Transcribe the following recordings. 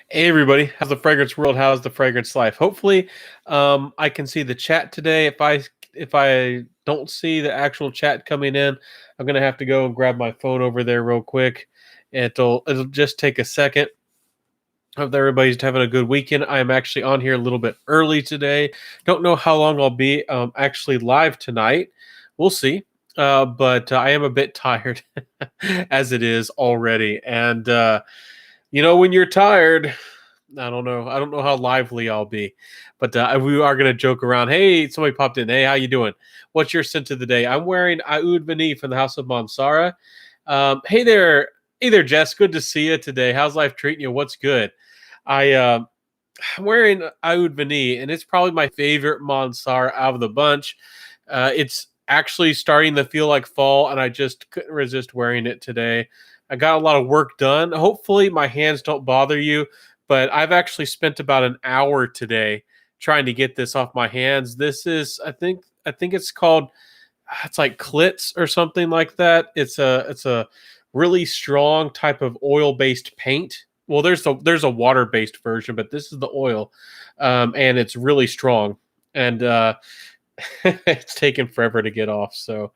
Hey everybody, how's the fragrance world? How's the fragrance life? Hopefully, I can see the chat today. If I don't see the actual chat coming in, I'm gonna have to go and grab my phone over there real quick. It'll just take a second. Hope that everybody's having a good weekend. I am actually on here a little bit early today. Don't know how long I'll be actually live tonight. We'll see. But I am a bit tired as it is already, and when you're tired. I don't know. I don't know how lively I'll be, but we are gonna joke around. Hey, somebody popped in. Hey, how you doing? What's your scent of the day? I'm wearing Oud Vani from the House of Mansara. Hey there, Jess. Good to see you today. How's life treating you? What's good? I'm wearing Oud Vani, and it's probably my favorite Mansara out of the bunch. It's actually starting to feel like fall, and I just couldn't resist wearing it today. I got a lot of work done. Hopefully, my hands don't bother you, but I've actually spent about an hour today trying to get this off my hands. This is, I think it's called, it's like Clits or something like that. It's a really strong type of oil based paint. Well, there's a water based version, but this is the oil, and it's really strong. And it's taken forever to get off. So,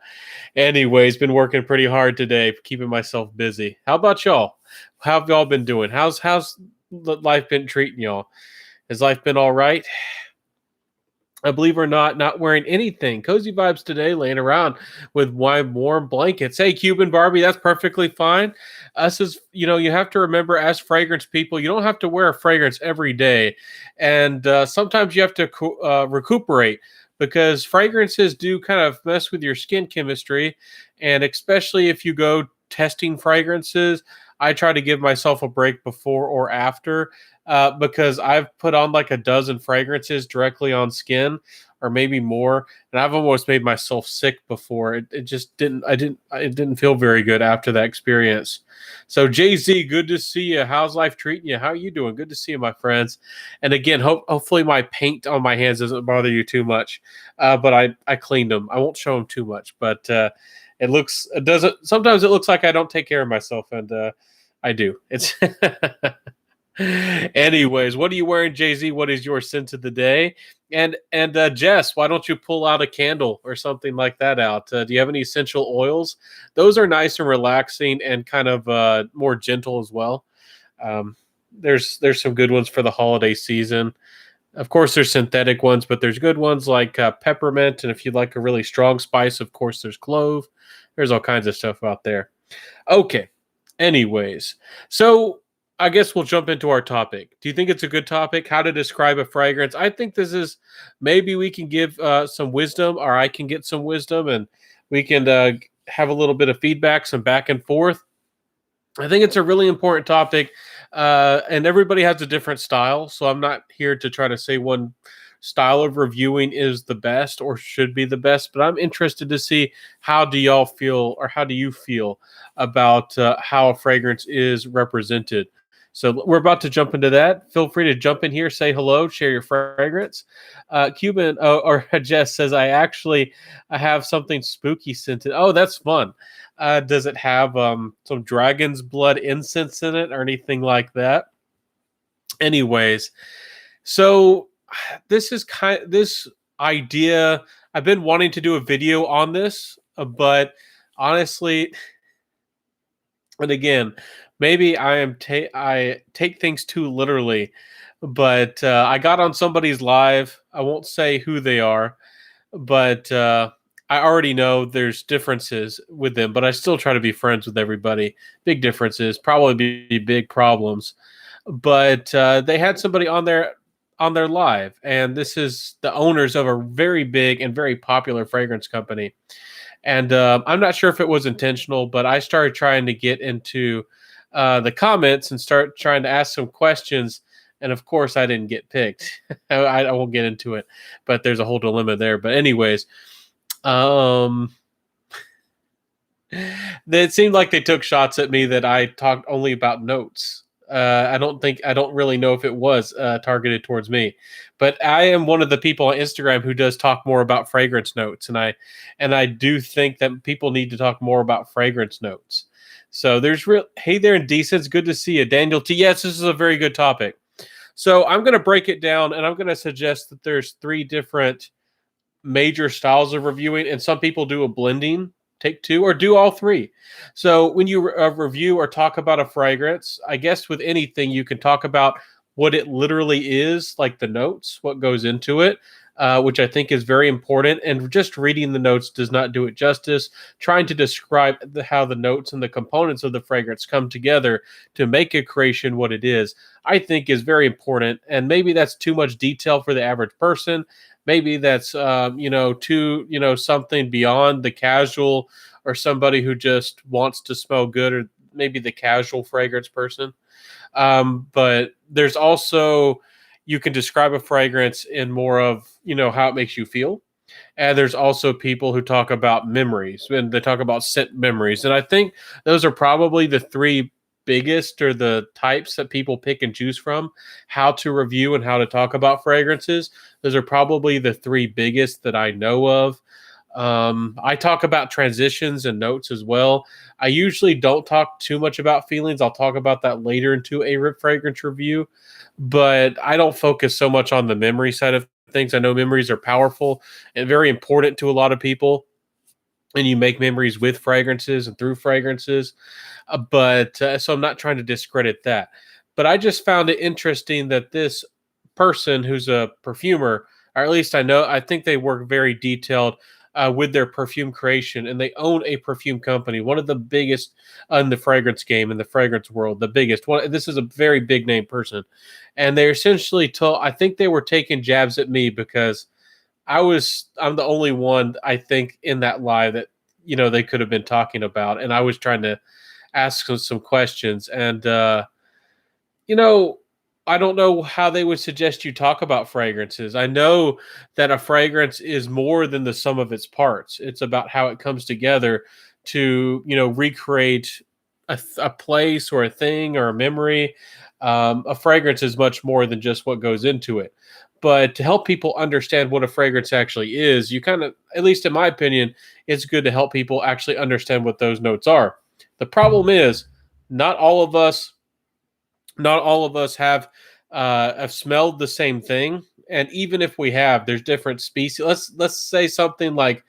anyways, been working pretty hard today, keeping myself busy. How about y'all? How have y'all been doing? How's life been treating y'all? Has life been all right? I believe or not wearing anything. Cozy vibes today, laying around with my warm blankets. Hey, Cuban Barbie, that's perfectly fine. Us as you have to remember as fragrance people, you don't have to wear a fragrance every day, and sometimes you have to recuperate because fragrances do kind of mess with your skin chemistry, and especially if you go testing fragrances. I try to give myself a break before or after because I've put on like a dozen fragrances directly on skin or maybe more, and I've almost made myself sick before. It just didn't feel very good after that experience. So Jay-Z, good to see you. How's life treating you? How are you doing? Good to see you, my friends. And again, hopefully my paint on my hands doesn't bother you too much. But I cleaned them. I won't show them too much, but it doesn't sometimes it looks like I don't take care of myself, and I do. It's anyways, what are you wearing, Jay-Z? What is your scent of the day? And Jess, why don't you pull out a candle or something like that out? Do you have any essential oils? Those are nice and relaxing and kind of more gentle as well. Um, there's some good ones for the holiday season. Of course, there's synthetic ones, but there's good ones like peppermint. And if you like a really strong spice, of course, there's clove. There's all kinds of stuff out there. Okay. Anyways, so I guess we'll jump into our topic. Do you think it's a good topic? How to describe a fragrance? I think this is maybe we can give some wisdom, or I can get some wisdom, and we can have a little bit of feedback, some back and forth. I think it's a really important topic, and everybody has a different style. So I'm not here to try to say one style of reviewing is the best or should be the best, but I'm interested to see how do y'all feel, or how do you feel about how a fragrance is represented. So we're about to jump into that. Feel free to jump in here, say hello, share your fragrance. Cuban or Jess says, I have something spooky scented. Oh, that's fun. Does it have some dragon's blood incense in it or anything like that? Anyways, so this idea. I've been wanting to do a video on this, but honestly, and again, maybe I take things too literally, but I got on somebody's live. I won't say who they are, but I already know there's differences with them, but I still try to be friends with everybody. Big differences, probably be big problems. But they had somebody on their live, and this is the owners of a very big and very popular fragrance company. And I'm not sure if it was intentional, but I started trying to get into the comments and start trying to ask some questions. And of course, I didn't get picked. I won't get into it, but there's a whole dilemma there. But anyways, um, it seemed like they took shots at me that I talked only about notes. I don't really know if it was targeted towards me, but I am one of the people on Instagram who does talk more about fragrance notes, and I do think that people need to talk more about fragrance notes. So hey there, Indecents, good to see you, Daniel T. Yes, this is a very good topic. So I'm going to break it down, and I'm going to suggest that there's three different major styles of reviewing, and some people do a blending, take two, or do all three. So when you review or talk about a fragrance, I guess with anything, you can talk about what it literally is, like the notes, what goes into it, which I think is very important. And just reading the notes does not do it justice. Trying to describe how the notes and the components of the fragrance come together to make a creation what it is, I think is very important. And maybe that's too much detail for the average person. Maybe that's too something beyond the casual or somebody who just wants to smell good, or maybe the casual fragrance person. But there's also, you can describe a fragrance in more of how it makes you feel. And there's also people who talk about memories, and they talk about scent memories. And I think those are probably the three biggest, or the types that people pick and choose from, how to review and how to talk about fragrances. Those are probably the three biggest that I know of. I talk about transitions and notes as well. I usually don't talk too much about feelings. I'll talk about that later into a fragrance review, but I don't focus so much on the memory side of things. I know memories are powerful and very important to a lot of people, and you make memories with fragrances and through fragrances. But so I'm not trying to discredit that. But I just found it interesting that this person who's a perfumer, or at least I think they work very detailed with their perfume creation, and they own a perfume company, one of the biggest in the fragrance game, in the fragrance world, the biggest one. This is a very big name person, and they essentially told. I think they were taking jabs at me because I'm the only one, I think, in that live that they could have been talking about, and I was trying to ask some questions. And you know I don't know how they would suggest you talk about fragrances. I know that a fragrance is more than the sum of its parts. It's about how it comes together to recreate a place or a thing or a memory. A fragrance is much more than just what goes into it. But to help people understand what a fragrance actually is, you kind of, at least in my opinion, it's good to help people actually understand what those notes are. The problem is, not all of us, not all of us have smelled the same thing, and even if we have, there's different species. Let's say something like,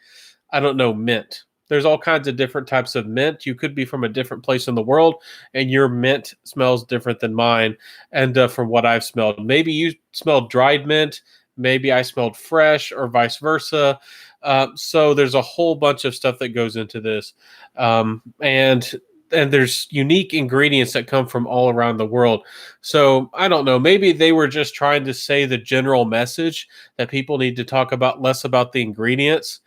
I don't know, mint. There's all kinds of different types of mint. You could be from a different place in the world, and your mint smells different than mine. And from what I've smelled, maybe you smelled dried mint, maybe I smelled fresh, or vice versa. So there's a whole bunch of stuff that goes into this, and there's unique ingredients that come from all around the world. So I don't know. Maybe they were just trying to say the general message that people need to talk about less about the ingredients.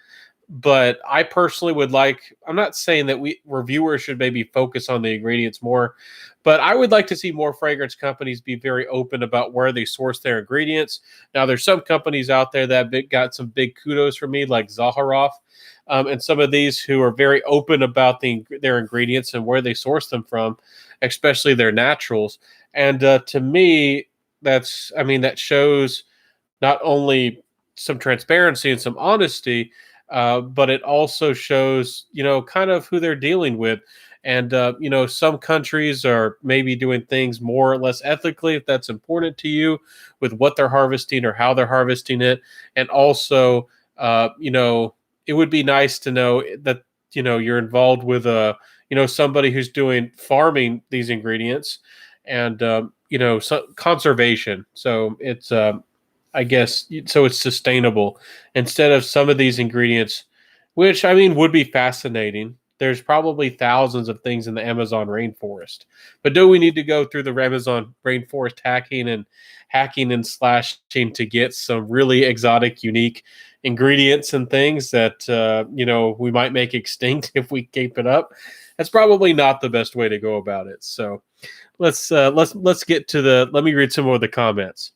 But I personally would like, I'm not saying that we reviewers should maybe focus on the ingredients more, but I would like to see more fragrance companies be very open about where they source their ingredients. Now, there's some companies out there that got some big kudos from me, like Zaharoff, and some of these who are very open about their ingredients and where they source them from, especially their naturals. And to me, that shows not only some transparency and some honesty, but it also shows, kind of who they're dealing with. And, some countries are maybe doing things more or less ethically, if that's important to you, with what they're harvesting or how they're harvesting it. And also, it would be nice to know that, you're involved with somebody who's doing farming these ingredients, and, conservation. So it's, I guess, so it's sustainable instead of some of these ingredients, which I mean would be fascinating. There's probably thousands of things in the Amazon rainforest, but do we need to go through the Amazon rainforest hacking and slashing to get some really exotic, unique ingredients and things that we might make extinct if we keep it up? That's probably not the best way to go about it. So let's get to let me read some more of the comments.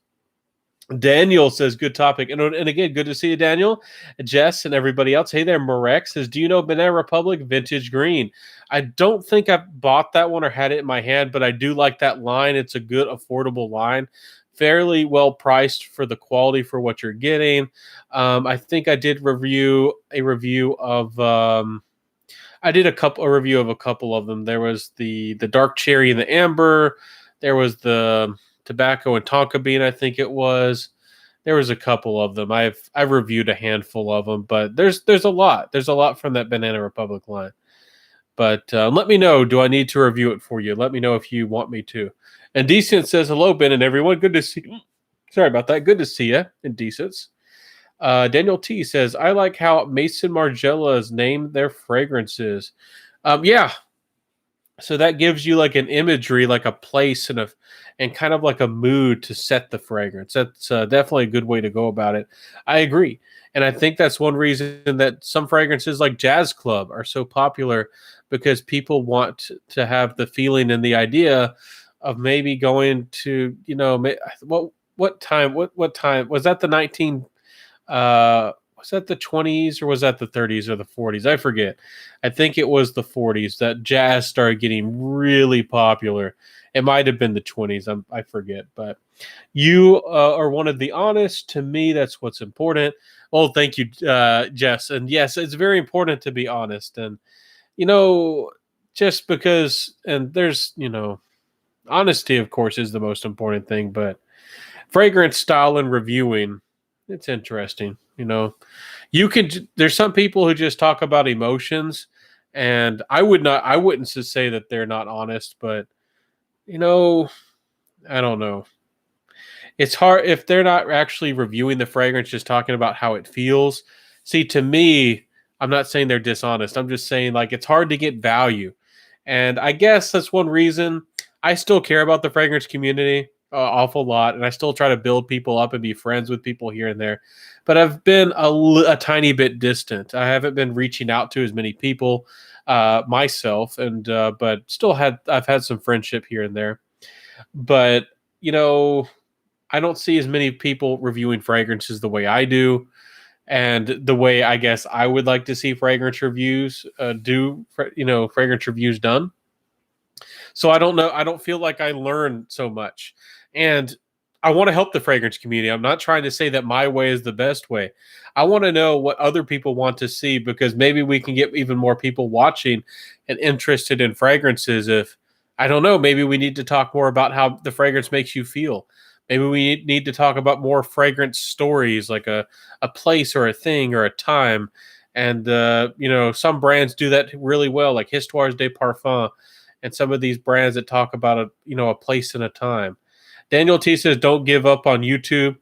Daniel says, good topic. And again, good to see you, Daniel. Jess and everybody else. Hey there, Marek says, do you know Banana Republic Vintage Green? I don't think I've bought that one or had it in my hand, but I do like that line. It's a good, affordable line. Fairly well priced for the quality for what you're getting. I think I did a review of I did a review of a couple of them. There was the dark cherry and the amber. There was the tobacco and tonka bean, I think it was. There was a couple of them. I've reviewed a handful of them, but there's a lot. There's a lot from that Banana Republic line. But let me know. Do I need to review it for you? Let me know if you want me to. And Decent says, hello, Ben and everyone. Good to see you. Sorry about that. Good to see you, Indecents. Daniel T says, I like how Mason Margiela's named their fragrances. Yeah. So that gives you like an imagery, like a place and kind of like a mood to set the fragrance. That's definitely a good way to go about it. I agree. And I think that's one reason that some fragrances like Jazz Club are so popular, because people want to have the feeling and the idea of maybe going to, what time was that, the 19 was that the 20s or was that the 30s or the 40s? I forget. I think it was the 40s that jazz started getting really popular. It might have been the 20s. I forget. But you are one of the honest. To me, that's what's important. Well, thank you, Jess. And yes, it's very important to be honest. And, just because, and there's, honesty, of course, is the most important thing. But fragrance style and reviewing, it's interesting. There's some people who just talk about emotions, and I wouldn't just say that they're not honest, but I don't know. It's hard if they're not actually reviewing the fragrance, just talking about how it feels. See, to me, I'm not saying they're dishonest. I'm just saying, like, it's hard to get value. And I guess that's one reason I still care about the fragrance community awful lot, and I still try to build people up and be friends with people here and there. But I've been a tiny bit distant. I haven't been reaching out to as many people myself, and but still I've had some friendship here and there. But I don't see as many people reviewing fragrances the way I do, and the way I guess I would like to see fragrance reviews fragrance reviews done. So I don't know. I don't feel like I learn so much. And I want to help the fragrance community. I'm not trying to say that my way is the best way. I want to know what other people want to see, because maybe we can get even more people watching and interested in fragrances. If I don't know, maybe we need to talk more about how the fragrance makes you feel. Maybe we need to talk about more fragrance stories, like a place or a thing or a time. And some brands do that really well, like Histoires de Parfum, and some of these brands that talk about a place and a time. Daniel T says, don't give up on YouTube.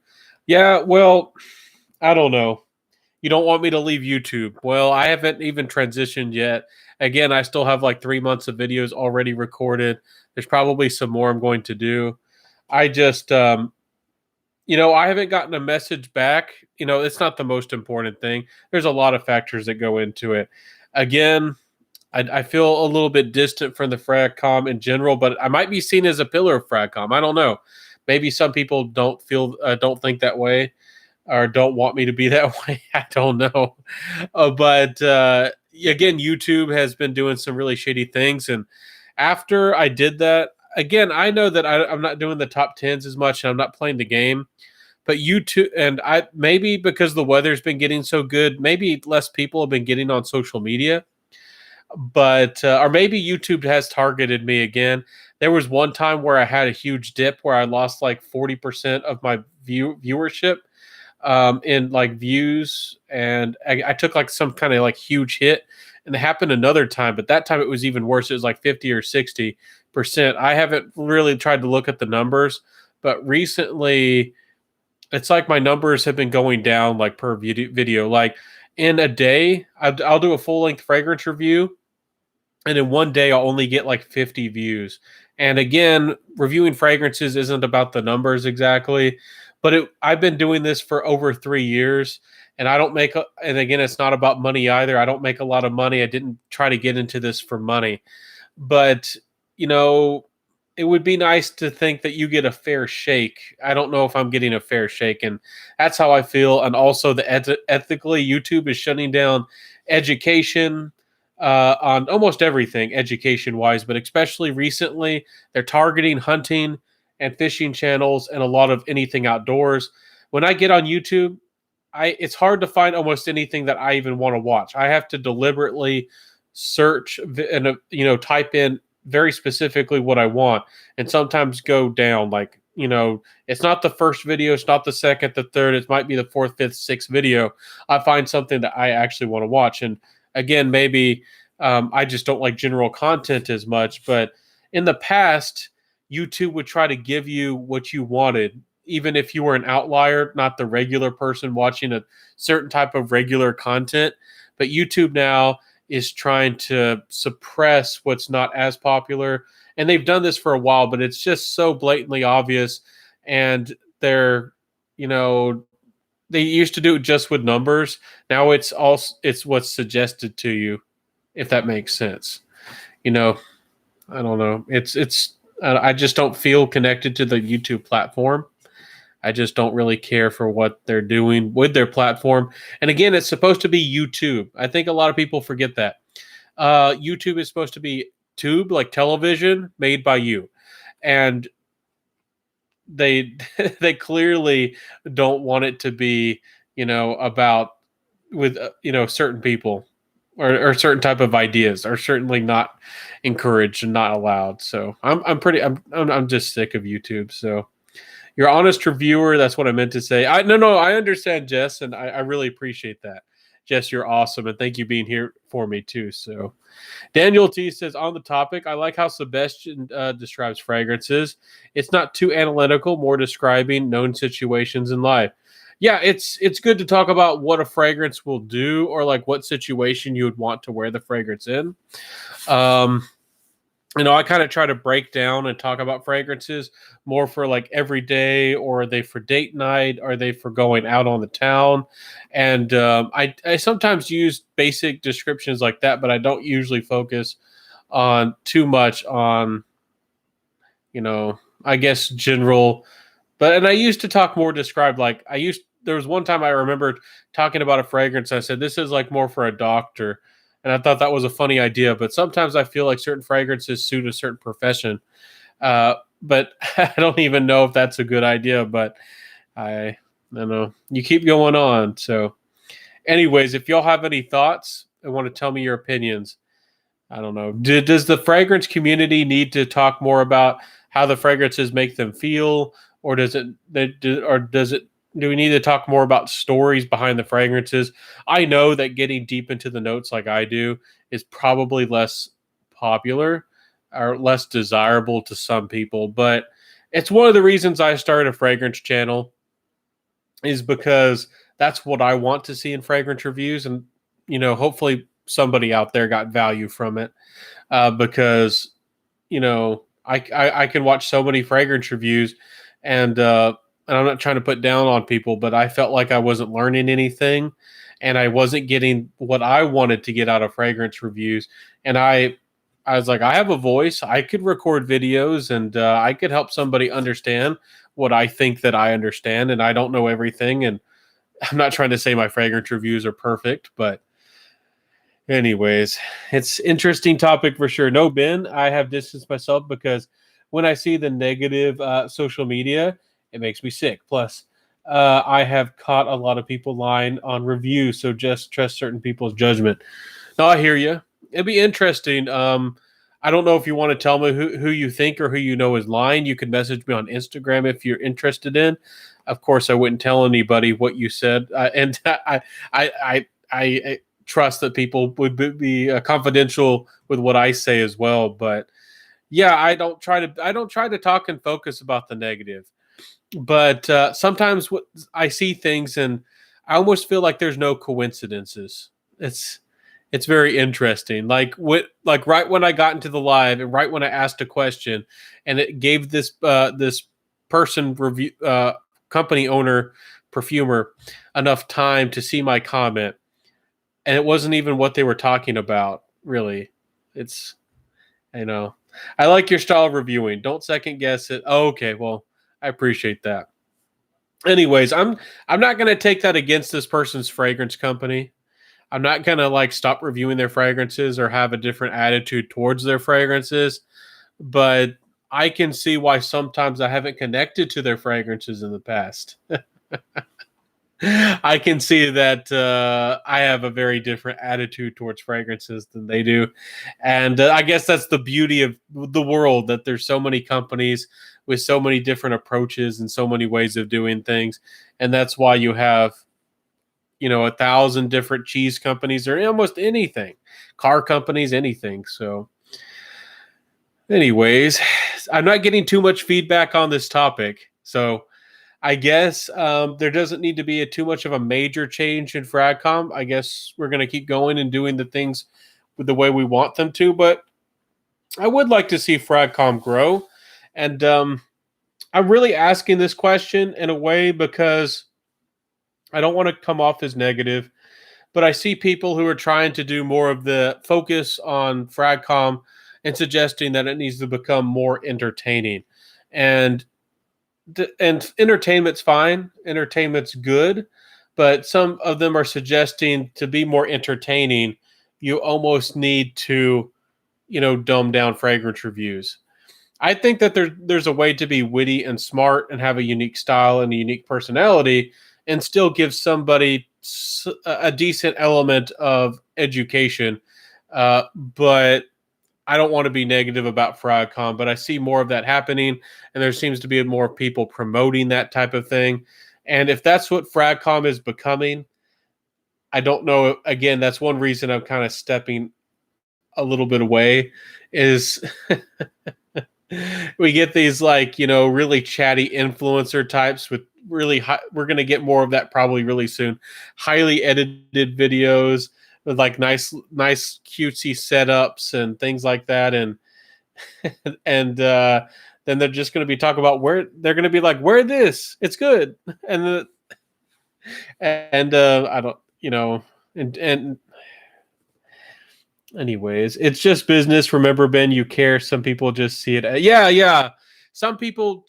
Yeah, well, I don't know. You don't want me to leave YouTube. Well, I haven't even transitioned yet. Again, I still have like 3 months of videos already recorded. There's probably some more I'm going to do. I just, I haven't gotten a message back. It's not the most important thing. There's a lot of factors that go into it. Again, I feel a little bit distant from the Fragcom in general, but I might be seen as a pillar of Fragcom. I don't know. Maybe some people don't think that way, or don't want me to be that way. I don't know. But again, YouTube has been doing some really shady things. And after I did that, again, I know that I'm not doing the top 10s as much, and I'm not playing the game. But YouTube, and maybe because the weather's been getting so good, maybe less people have been getting on social media. But or maybe YouTube has targeted me again. There was one time where I had a huge dip where I lost like 40% of my viewership in like views, and I took like some kind of like huge hit. And it happened another time, but that time it was even worse. It was like 50 or 60%. I haven't really tried to look at the numbers, but recently it's like my numbers have been going down like per video. Like in a day, I'll do a full length fragrance review, and in one day I'll only get like 50 views. And again, reviewing fragrances isn't about the numbers exactly, but I've been doing this for over 3 years, and and again, it's not about money either. I don't make a lot of money. I didn't try to get into this for money, but it would be nice to think that you get a fair shake. I don't know if I'm getting a fair shake, and that's how I feel. And also, ethically, YouTube is shutting down education on almost everything, education-wise, but especially recently, they're targeting hunting and fishing channels and a lot of anything outdoors. When I get on YouTube, it's hard to find almost anything that I even want to watch. I have to deliberately search and type in very specifically what I want, and sometimes go down like it's not the first video, it's not the second, the third, it might be the fourth, fifth, sixth video. I find something that I actually want to watch. And again, maybe I just don't like general content as much. But in the past, YouTube would try to give you what you wanted, even if you were an outlier, not the regular person watching a certain type of regular content. But YouTube now is trying to suppress what's not as popular. And they've done this for a while, but it's just so blatantly obvious. And they're, they used to do it just with numbers. Now it's what's suggested to you, if that makes sense. I don't know. I just don't feel connected to the YouTube platform. I just don't really care for what they're doing with their platform. And again, it's supposed to be YouTube. I think a lot of people forget that. YouTube is supposed to be tube, like television, made by you. And they they clearly don't want it to be, about with certain people or certain type of ideas are certainly not encouraged and not allowed. So I'm just sick of YouTube. So your honest reviewer, that's what I meant to say. I understand, Jess, and I really appreciate that. Jess, you're awesome, and thank you being here for me too. So Daniel T says, on the topic, I like how Sebastian describes fragrances. It's not too analytical, more describing known situations in life. Yeah, it's good to talk about what a fragrance will do, or like what situation you would want to wear the fragrance in. I kind of try to break down and talk about fragrances more for like every day, or are they for date night? Are they for going out on the town? And I sometimes use basic descriptions like that, but I don't usually focus on too much on, I guess general. And I used to talk more described, like there was one time I remember talking about a fragrance. I said, this is like more for a doctor. And I thought that was a funny idea, but sometimes I feel like certain fragrances suit a certain profession. But I don't even know if that's a good idea, but I don't know. You keep going on. So anyways, if y'all have any thoughts and want to tell me your opinions, I don't know. Does the fragrance community need to talk more about how the fragrances make them feel, or do we need to talk more about stories behind the fragrances? I know that getting deep into the notes like I do is probably less popular or less desirable to some people, but it's one of the reasons I started a fragrance channel, is because that's what I want to see in fragrance reviews. And, hopefully somebody out there got value from it, because, I can watch so many fragrance reviews, and I'm not trying to put down on people, but I felt like I wasn't learning anything, and I wasn't getting what I wanted to get out of fragrance reviews. And I was like, I have a voice. I could record videos, and I could help somebody understand what I think that I understand. And I don't know everything. And I'm not trying to say my fragrance reviews are perfect, but anyways, it's interesting topic for sure. No, Ben, I have distanced myself because when I see the negative social media, it makes me sick. Plus, I have caught a lot of people lying on reviews, so just trust certain people's judgment. No, I hear you. It'd be interesting. I don't know if you want to tell me who you think or who you know is lying. You can message me on Instagram if you're interested in. Of course, I wouldn't tell anybody what you said, and I trust that people would be confidential with what I say as well. But yeah, I don't try to talk and focus about the negative. But sometimes I see things and I almost feel like there's no coincidences. It's very interesting. Like right when I got into the live and right when I asked a question, and it gave this person review company owner perfumer enough time to see my comment, and it wasn't even what they were talking about. Really, I like your style of reviewing. Don't second guess it. Oh, okay, well, I appreciate that. Anyways, I'm not going to take that against this person's fragrance company. I'm not going to stop reviewing their fragrances or have a different attitude towards their fragrances, but I can see why sometimes I haven't connected to their fragrances in the past. I can see that I have a very different attitude towards fragrances than they do. And I guess that's the beauty of the world, that there's so many companies with so many different approaches and so many ways of doing things. And that's why you have, 1,000 different cheese companies or almost anything, car companies, anything. So, anyways, I'm not getting too much feedback on this topic. So, I guess there doesn't need to be too much of a major change in Fragcom. I guess we're going to keep going and doing the things with the way we want them to. But I would like to see Fragcom grow. And I'm really asking this question in a way because I don't want to come off as negative. But I see people who are trying to do more of the focus on Fragcom and suggesting that it needs to become more entertaining. And entertainment's fine, entertainment's good, but some of them are suggesting to be more entertaining, you almost need to, dumb down fragrance reviews. I think that there's a way to be witty and smart and have a unique style and a unique personality and still give somebody a decent element of education. But I don't want to be negative about Fragcom, but I see more of that happening, and there seems to be more people promoting that type of thing. And if that's what Fragcom is becoming, I don't know. Again, that's one reason I'm kind of stepping a little bit away. Is we get these really chatty influencer types with really high, we're going to get more of that probably really soon. Highly edited videos with nice cutesy setups and things like that, and and then they're just going to be talking about where they're going to be like, wear this, it's good, and I don't, and anyways, it's just business. Remember, Ben, you care. Some people just see it. Yeah. Some people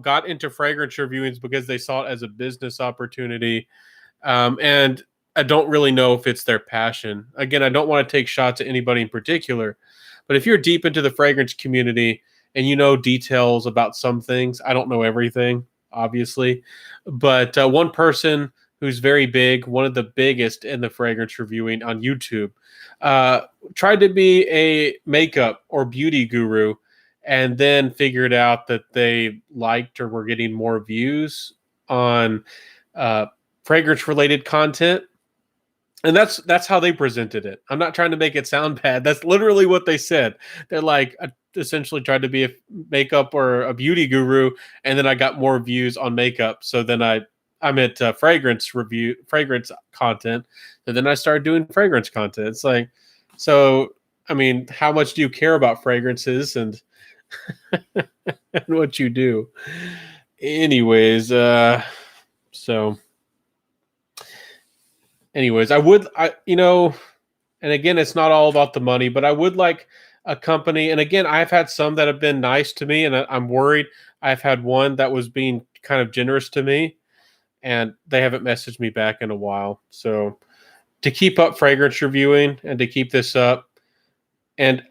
got into fragrance reviewings because they saw it as a business opportunity. And I don't really know if it's their passion. Again, I don't want to take shots at anybody in particular, but if you're deep into the fragrance community and you know details about some things, I don't know everything, obviously, but one person who's very big, one of the biggest in the fragrance reviewing on YouTube, tried to be a makeup or beauty guru and then figured out that they liked or were getting more views on fragrance related content, and that's how they presented it. I'm not trying to make it sound bad. That's literally what they said. They're like, I essentially tried to be a makeup or a beauty guru, and then I got more views on makeup, so then I'm at fragrance content, and then I started doing fragrance content. It's like, so I mean, how much do you care about fragrances and and what you do? Anyways, so anyways, and again, it's not all about the money, but I would like a company. And again, I've had some that have been nice to me, and I'm worried. I've had one that was being kind of generous to me, and they haven't messaged me back in a while. So to keep up fragrance reviewing and to keep this up, and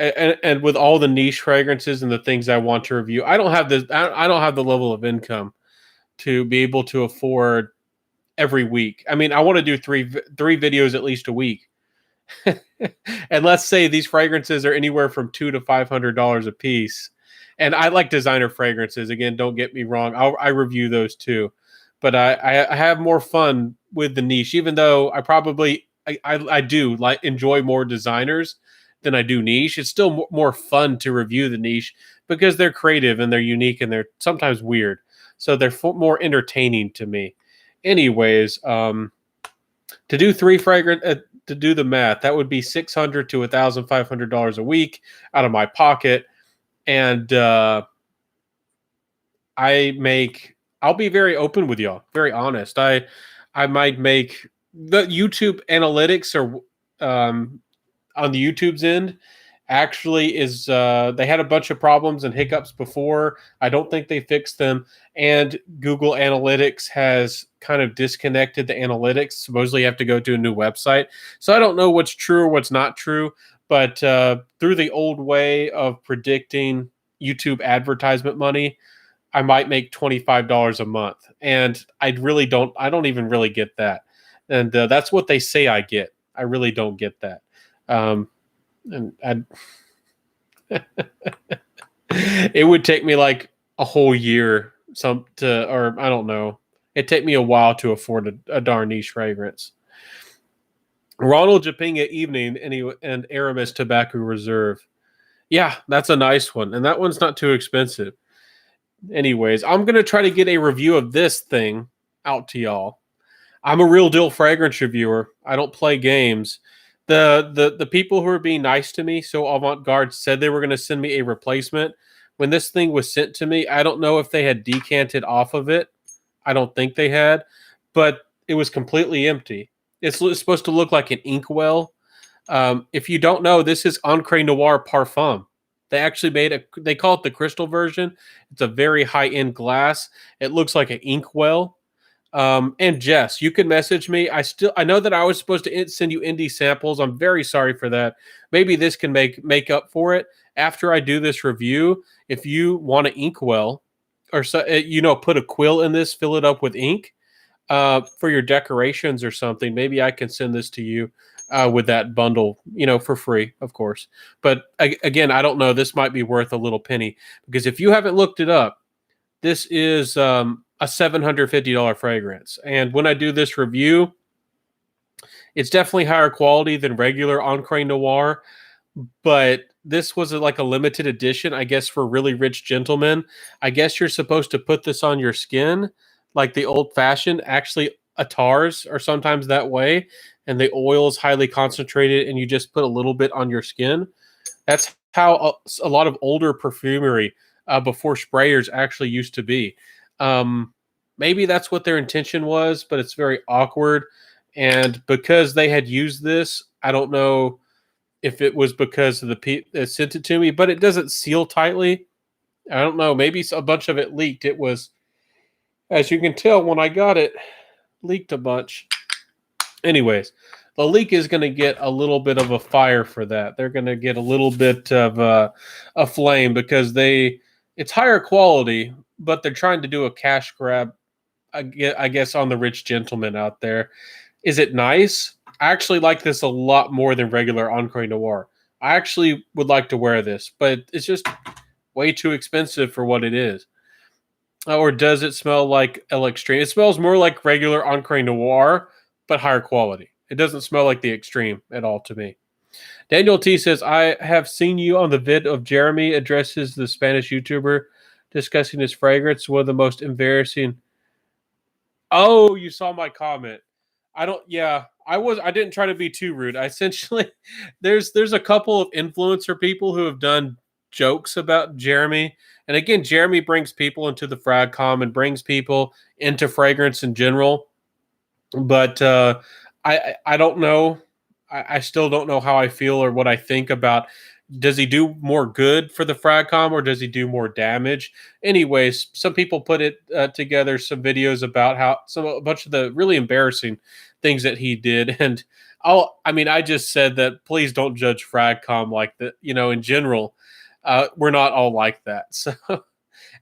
with all the niche fragrances and the things I want to review, I don't have the level of income to be able to afford every week. I mean, I want to do three videos at least a week. And let's say these fragrances are anywhere from $200 to $500 a piece. And I like designer fragrances. Again, don't get me wrong. I review those too. But I have more fun with the niche, even though I do like enjoy more designers than I do niche. It's still more fun to review the niche because they're creative and they're unique and they're sometimes weird. So they're more entertaining to me. Anyways, to do to do the math, that would be $600 to $1,500 a week out of my pocket, and I'll be very open with y'all, very honest. I might make the YouTube analytics or on the YouTube's end actually is they had a bunch of problems and hiccups before. I don't think they fixed them, and Google Analytics has kind of disconnected the analytics. Supposedly you have to go to a new website. So I don't know what's true or what's not true, but through the old way of predicting YouTube advertisement money, I might make $25 a month, and I don't even really get that, and that's what they say I get. I really don't get that, and it would take me like a whole year, or I don't know. It'd take me a while to afford a darn niche fragrance. Ronald Japinga Evening and Aramis Tobacco Reserve. Yeah, that's a nice one, and that one's not too expensive. Anyways, I'm gonna try to get a review of this thing out to y'all. I'm a real deal fragrance reviewer. I don't play games. The people who are being nice to me, so Avant Garde, said they were going to send me a replacement. When this thing was sent to me, I don't know if they had decanted off of it. I don't think they had, but it was completely empty. It's supposed to look like an inkwell. If you don't know, this is Encre Noir Parfum. They actually they call it the crystal version. It's a very high end glass. It looks like an inkwell. And Jess, you can message me. I know that I was supposed to send you indie samples. I'm very sorry for that. Maybe this can make up for it after I do this review. If you want an inkwell, or put a quill in this, fill it up with ink for your decorations or something. Maybe I can send this to you with that bundle, for free, of course. But again, I don't know. This might be worth a little penny, because if you haven't looked it up, this is a $750 fragrance. And when I do this review, it's definitely higher quality than regular Encre Noir, but this was like a limited edition, I guess, for really rich gentlemen. I guess you're supposed to put this on your skin like the old fashioned. Actually, Atars are sometimes that way, and the oil is highly concentrated, and you just put a little bit on your skin. That's how a lot of older perfumery before sprayers actually used to be. Maybe that's what their intention was, but it's very awkward. And because they had used this, I don't know if it was because of the people that sent it to me, but it doesn't seal tightly. I don't know. Maybe a bunch of it leaked. It was, as you can tell, when I got it, leaked a bunch. Anyways, the leak is going to get a little bit of a fire for that. They're going to get a little bit of a flame, because it's higher quality, but they're trying to do a cash grab, I guess, on the rich gentleman out there. Is it nice? I actually like this a lot more than regular Encre Noir. I actually would like to wear this, but it's just way too expensive for what it is. Or does it smell like El Extreme? It smells more like regular Encre Noir, but higher quality. It doesn't smell like the Extreme at all to me. Daniel T says, I have seen you on the vid of Jeremy addresses the Spanish YouTuber discussing his fragrance. One of the most embarrassing. Oh, you saw my comment. I didn't try to be too rude. I essentially, there's a couple of influencer people who have done jokes about Jeremy. And again, Jeremy brings people into the FragCom and brings people into fragrance in general. But I don't know. I still don't know how I feel or what I think about. Does he do more good for the FragCom, or does he do more damage? Anyways, some people put it together, some videos about a bunch of the really embarrassing things that he did. And I just said that please don't judge FragCom like that. In general, we're not all like that. So,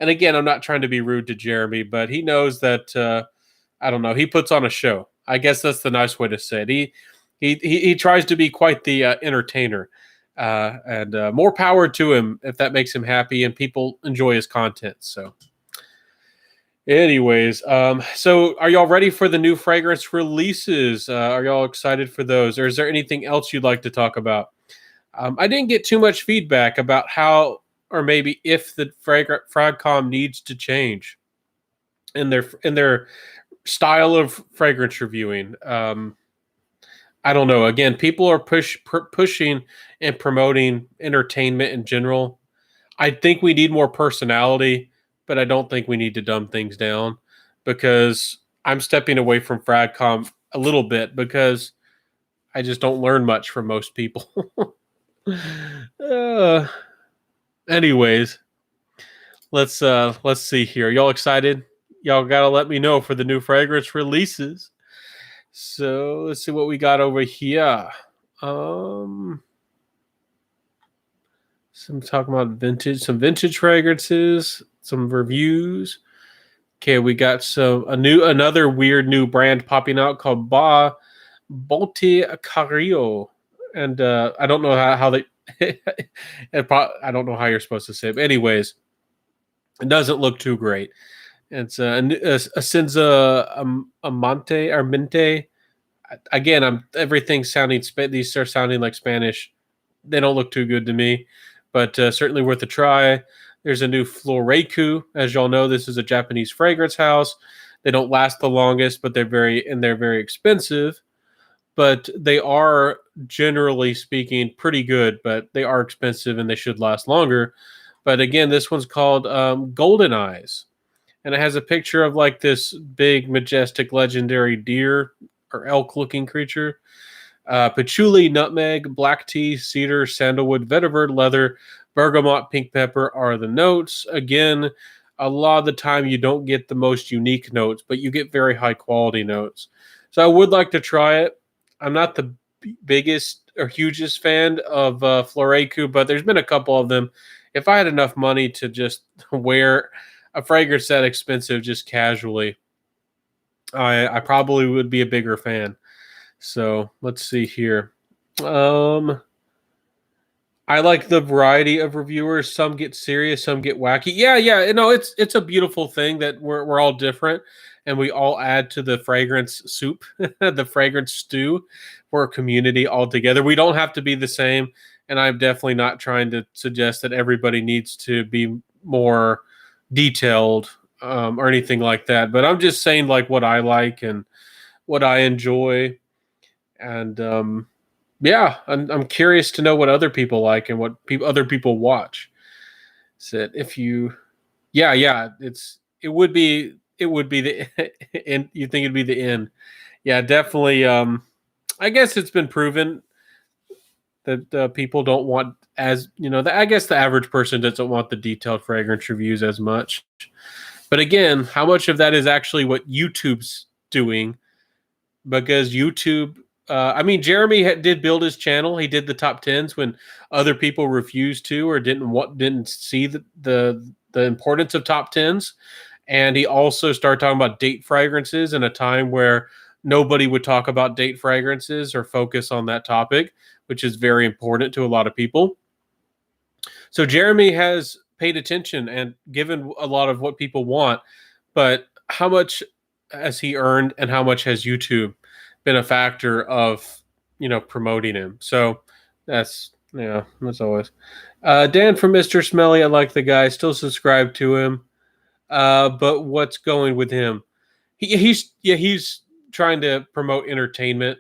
and again, I'm not trying to be rude to Jeremy, but he knows that, I don't know, he puts on a show. I guess that's the nice way to say it. He tries to be quite the entertainer, and more power to him if that makes him happy and people enjoy his content. So, anyways, so are y'all ready for the new fragrance releases? Are y'all excited for those, or is there anything else you'd like to talk about? I didn't get too much feedback about how, or maybe if the FragCom needs to change in their style of fragrance reviewing. I don't know. Again, people are pushing and promoting entertainment in general. I think we need more personality, but I don't think we need to dumb things down, because I'm stepping away from FragCom a little bit because I just don't learn much from most people. Anyways, let's see here. Y'all excited? Y'all gotta let me know for the new fragrance releases. So let's see what we got over here. Some talking about some vintage fragrances. Let's some reviews. Okay, we got another weird new brand popping out called Boticario, and I don't know how they. I don't know how you're supposed to say it. But anyways, it doesn't look too great. It's a Cinza Amante or Mente. Again, everything sounding. These are sounding like Spanish. They don't look too good to me, but certainly worth a try. There's a new Floreku. As y'all know, this is a Japanese fragrance house. They don't last the longest, but they're very expensive. But they are, generally speaking, pretty good. But they are expensive and they should last longer. But again, this one's called Golden Eyes, and it has a picture of like this big, majestic, legendary deer or elk-looking creature. Patchouli, nutmeg, black tea, cedar, sandalwood, vetiver, leather, bergamot, pink pepper are the notes. Again, a lot of the time you don't get the most unique notes, but you get very high quality notes. So I would like to try it. I'm not the biggest or hugest fan of Floreku, but there's been a couple of them. If I had enough money to just wear a fragrance that expensive just casually, I probably would be a bigger fan. So let's see here. I like the variety of reviewers. Some get serious, some get wacky. Yeah. It's a beautiful thing that we're all different, and we all add to the fragrance soup, the fragrance stew. We're a community all together. We don't have to be the same, and I'm definitely not trying to suggest that everybody needs to be more detailed or anything like that. But I'm just saying like what I like and what I enjoy. And yeah, I'm curious to know what other people like and what other people watch. So if you, yeah, it would be the and you think it'd be the end. Yeah, definitely. I guess it's been proven that people don't want, as I guess the average person doesn't want the detailed fragrance reviews as much. But again, how much of that is actually what YouTube's doing? Because YouTube, Jeremy did build his channel. He did the top tens when other people refused to or didn't see the importance of top tens. And he also started talking about date fragrances in a time where nobody would talk about date fragrances or focus on that topic, which is very important to a lot of people. So Jeremy has paid attention and given a lot of what people want, but how much has he earned and how much has YouTube been a factor of promoting him? So that's always Dan from Mr. Smelly. I like the guy, still subscribe to him, but what's going with him? He's trying to promote entertainment.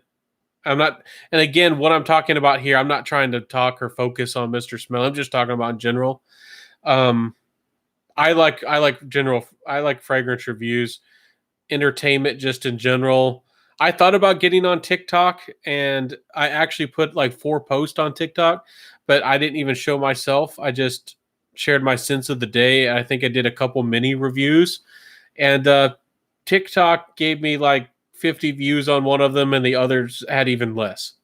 I'm not, and again, what I'm talking about here, I'm not trying to talk or focus on Mr. Smelly. I'm just talking about in general. I like fragrance reviews, entertainment just in general. I thought about getting on TikTok, and I actually put like 4 posts on TikTok, but I didn't even show myself. I just shared my sense of the day. I think I did a couple mini reviews, and TikTok gave me like 50 views on one of them, and the others had even less.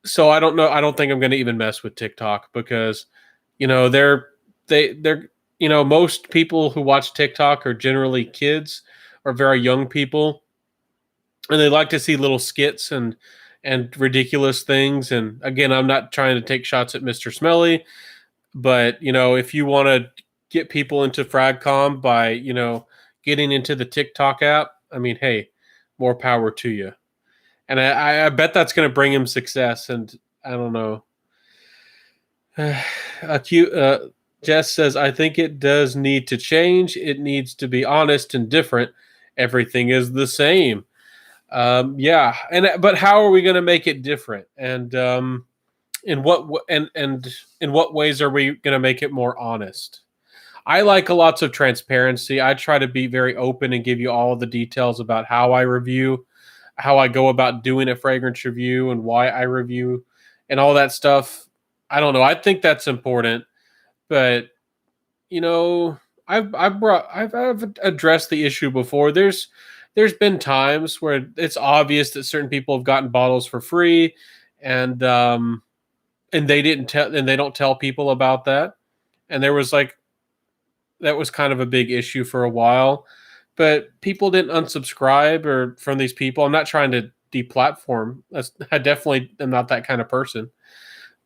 So I don't know. I don't think I'm going to even mess with TikTok because, they're most people who watch TikTok are generally kids or very young people, and they like to see little skits and ridiculous things. And again, I'm not trying to take shots at Mr. Smelly, but if you want to get people into FragCom by getting into the TikTok app, hey, more power to you. And I bet that's going to bring him success. And I don't know. Jess says, I think it does need to change. It needs to be honest and different. Everything is the same. Yeah. But how are we going to make it different? And in what ways are we going to make it more honest? I like lots of transparency. I try to be very open and give you all the details about how I review, how I go about doing a fragrance review, and why I review, and all that stuff. I don't know. I think that's important, but I've addressed the issue before. There's been times where it's obvious that certain people have gotten bottles for free, and they didn't tell, and they don't tell people about that. And there was like that was kind of a big issue for a while, but people didn't unsubscribe or from these people. I'm not trying to deplatform. I definitely am not that kind of person,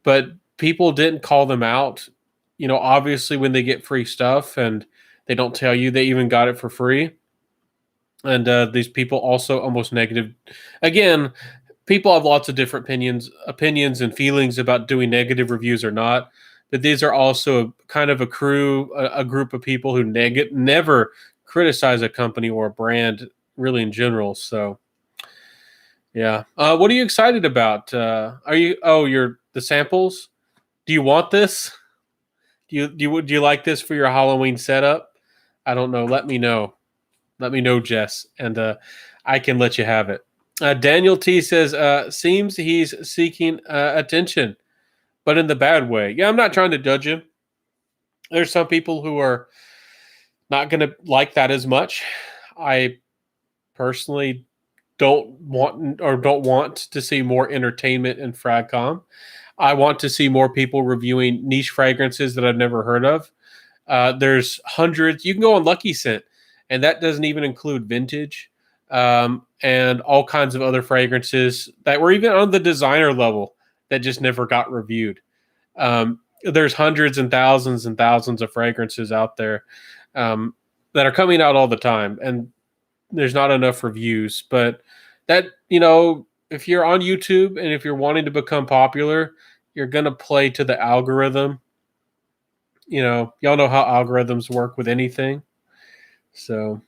but people didn't call them out. Obviously when they get free stuff and they don't tell you they even got it for free. And these people also almost negative. Again, people have lots of different opinions and feelings about doing negative reviews or not. But these are also kind of a group of people who never criticize a company or a brand really in general. So, yeah. What are you excited about? Are you? Oh, you're the samples. Do you want this? Do you like this for your Halloween setup? I don't know. Let me know. Let me know, Jess, and I can let you have it. Daniel T says, seems he's seeking attention, but in the bad way. Yeah, I'm not trying to judge him. There's some people who are not going to like that as much. I personally don't want to see more entertainment in Fragcom. I want to see more people reviewing niche fragrances that I've never heard of. There's hundreds. You can go on Lucky Scent, and that doesn't even include vintage and all kinds of other fragrances that were even on the designer level that just never got reviewed. There's hundreds and thousands of fragrances out there that are coming out all the time, and there's not enough reviews. But that, if you're on YouTube and if you're wanting to become popular, you're going to play to the algorithm. Y'all know how algorithms work with anything. So,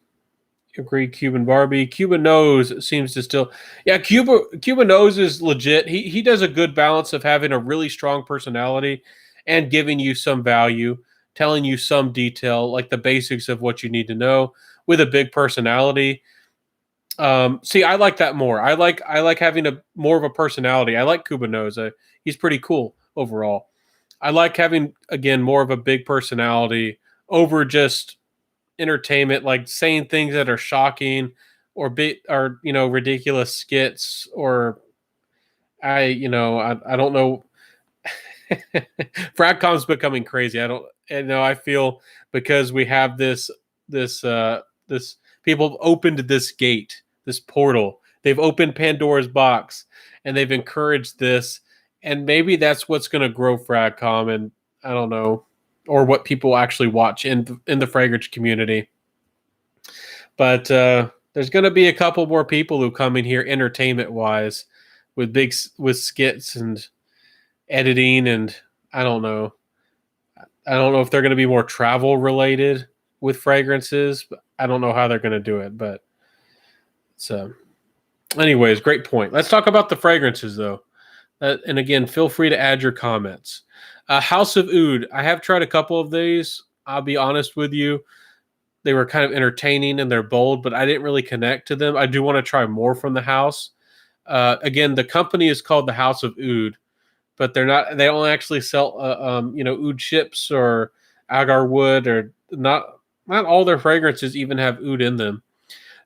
agree, Cuban Barbie. Cuban Nose seems to still, yeah. Cuban Nose is legit. He does a good balance of having a really strong personality and giving you some value, telling you some detail, like the basics of what you need to know, with a big personality. See, I like that more. I like having a more of a personality. I like Cuban Nose. He's pretty cool overall. I like having, again, more of a big personality over just entertainment, like saying things that are shocking or ridiculous skits, or I don't know. Fragcom's becoming crazy. I feel because we have this people have opened this gate, this portal. They've opened Pandora's box and they've encouraged this, and maybe that's what's going to grow Fragcom, and I don't know, or what people actually watch in the fragrance community. But there's going to be a couple more people who come in here entertainment wise with skits and editing, and I don't know. I don't know if they're going to be more travel related with fragrances. But I don't know how they're going to do it, but so anyways, great point. Let's talk about the fragrances though. And again, feel free to add your comments. House of Oud. I have tried a couple of these. I'll be honest with you. They were kind of entertaining and they're bold, but I didn't really connect to them. I do want to try more from the house. Again, the company is called the House of Oud, but they don't actually sell, oud chips or agar wood, or not all their fragrances even have oud in them.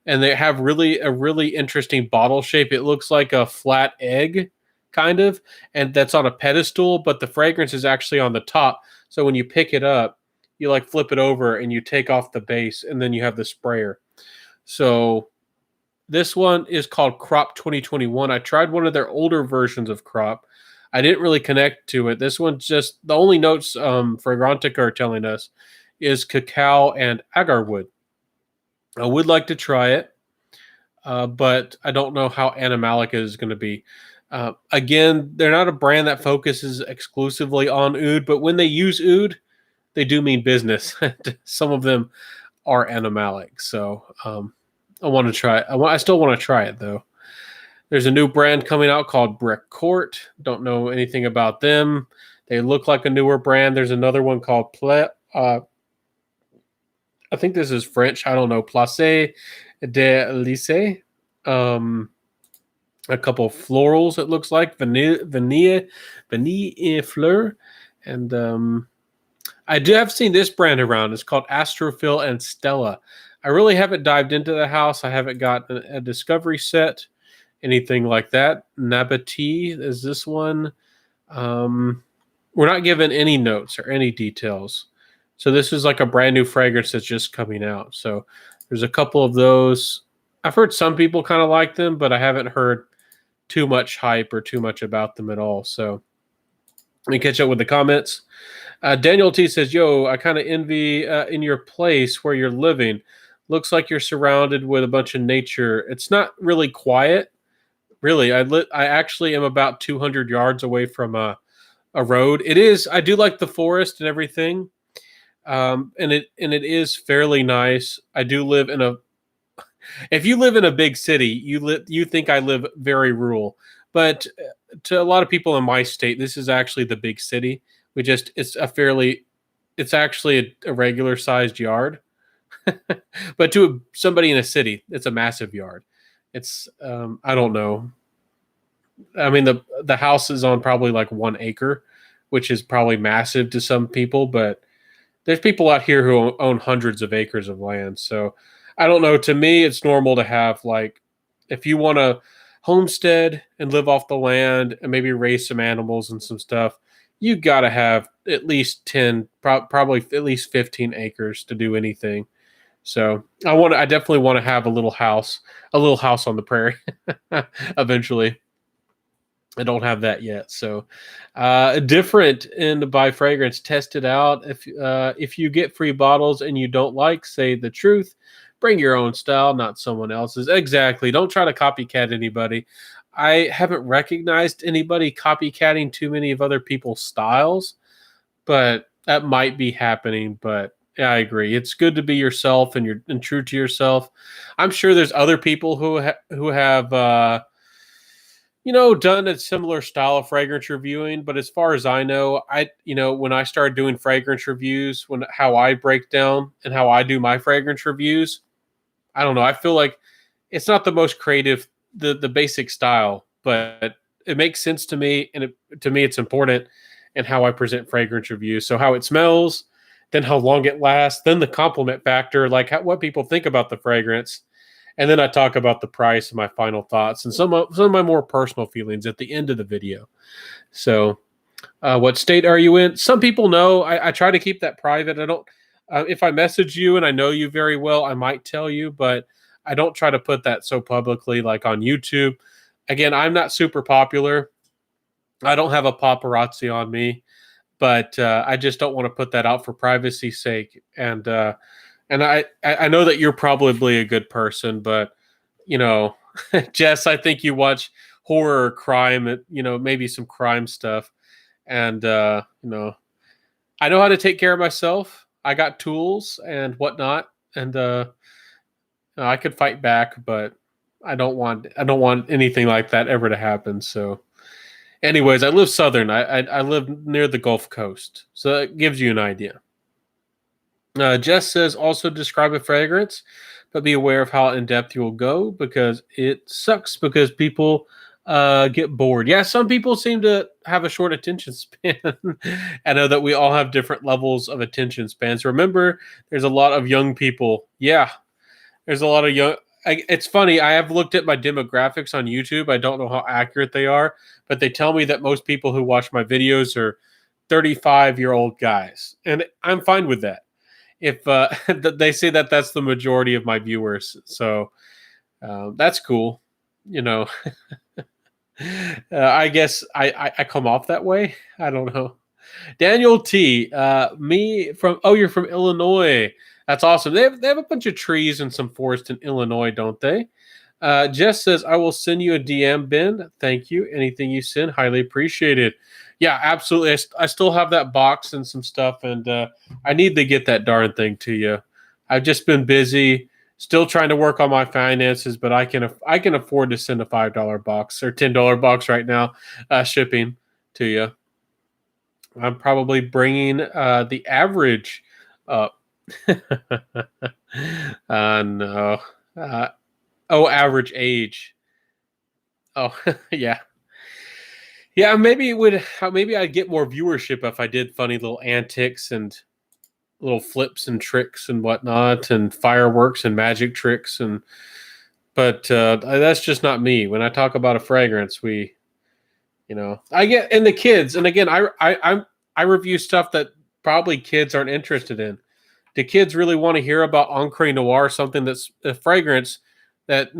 And they have a really interesting bottle shape. It looks like a flat egg, kind of, and that's on a pedestal, but the fragrance is actually on the top. So when you pick it up, you like flip it over and you take off the base, and then you have the sprayer. So this one is called Crop 2021. I tried one of their older versions of Crop. I didn't really connect to it. This one's just the only notes Fragrantica are telling us is cacao and agarwood. I would like to try it, but I don't know how animalic it is going to be. Again, they're not a brand that focuses exclusively on oud, but when they use oud, they do mean business. Some of them are animalic, so I want to try it. I still want to try it though. There's a new brand coming out called Brick Court. Don't know anything about them. They look like a newer brand. There's another one called I think this is French. I don't know. Place de Lycée. A couple of florals, it looks like. Vanille fleur. And I have seen this brand around. It's called Astrophil and Stella. I really haven't dived into the house. I haven't got a discovery set, anything like that. Nabati is this one. We're not given any notes or any details. So this is like a brand new fragrance that's just coming out. So there's a couple of those. I've heard some people kind of like them, but I haven't heard too much hype or too much about them at all. So let me catch up with the comments. Daniel T says, "Yo, I kind of envy in your place where you're living. Looks like you're surrounded with a bunch of nature. It's not really quiet, really. I actually am about 200 yards away from a road. It is. I do like the forest and everything, and it is fairly nice. I do live in a. If you live in a big city, you think I live very rural, but to a lot of people in my state, this is actually the big city. It's actually a regular sized yard, but to somebody in a city, it's a massive yard. It's I don't know. I mean the house is on probably like 1 acre, which is probably massive to some people, but there's people out here who own hundreds of acres of land. So I don't know. To me, it's normal to have like if you want to homestead and live off the land and maybe raise some animals and some stuff, you got to have at least 10, probably at least 15 acres to do anything. So I definitely want to have a little house on the prairie eventually. I don't have that yet. So, different in the Buy Fragrance. Test it out. If you get free bottles and you don't like, say the truth. Bring your own style, not someone else's. Exactly. Don't try to copycat anybody. I haven't recognized anybody copycatting too many of other people's styles, but that might be happening. But yeah, I agree. It's good to be yourself and true to yourself. I'm sure there's other people who have. Done a similar style of fragrance reviewing, but as far as I know, when I started doing fragrance reviews, how I break down and how I do my fragrance reviews, I don't know. I feel like it's not the most creative, the basic style, but it makes sense to me, and to me, it's important in how I present fragrance reviews. So how it smells, then how long it lasts, then the compliment factor, like what people think about the fragrance, and then I talk about the price and my final thoughts and some of my more personal feelings at the end of the video. So, what state are you in? Some people know. I try to keep that private. I don't. If I message you and I know you very well, I might tell you, but I don't try to put that so publicly, like on YouTube. Again, I'm not super popular. I don't have a paparazzi on me, but I just don't want to put that out for privacy's sake. And I know that you're probably a good person, but you know, Jess, I think you watch horror, crime, maybe some crime stuff, and I know how to take care of myself. I got tools and whatnot, and I could fight back, but I don't want anything like that ever to happen. So, anyways, I live southern. I live near the Gulf Coast, so that gives you an idea. Jess says also describe a fragrance, but be aware of how in depth you will go because it sucks because people get bored. Yeah, some people seem to have a short attention span. I know that we all have different levels of attention spans. Remember, there's a lot of young people. Yeah, there's a lot of young. It's funny. I have looked at my demographics on YouTube. I don't know how accurate they are, but they tell me that most people who watch my videos are 35-year-old guys, and I'm fine with that. If they say that that's the majority of my viewers, so that's cool. You know, I guess I come off that way. I don't know. Daniel T, me from you're from Illinois. That's awesome. They have a bunch of trees and some forest in Illinois, don't they? Jess says, I will send you a DM, Ben. Thank you. Anything you send, highly appreciated. Yeah, absolutely. I still have that box and some stuff, and I need to get that darn thing to you. I've just been busy, still trying to work on my finances, but I can afford to send a $5 box or $10 box right now, shipping to you. I'm probably bringing the average up. No. Average age. Oh, yeah. Yeah, maybe I'd get more viewership if I did funny little antics and little flips and tricks and whatnot and fireworks and magic tricks but that's just not me. When I talk about a fragrance, I get and the kids, and again, I review stuff that probably kids aren't interested in. Do kids really want to hear about Encre Noir, something that's a fragrance it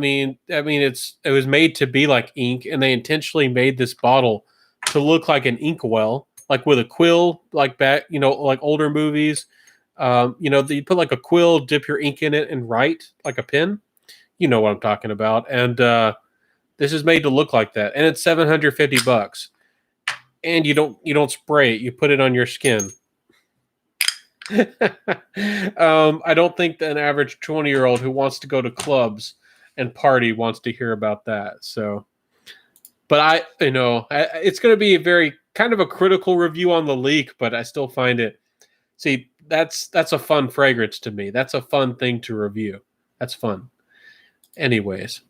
was made to be like ink, and they intentionally made this bottle to look like an inkwell, like with a quill, like back, like older movies. You put like a quill, dip your ink in it, and write like a pen. You know what I'm talking about. And this is made to look like that, and it's $750. And you don't spray it; you put it on your skin. I don't think that an average 20-year-old who wants to go to clubs and party wants to hear about that. So, but it's going to be a very kind of a critical review on the leak, but I still find it. See, that's a fun fragrance to me. That's a fun thing to review. That's fun. Anyways,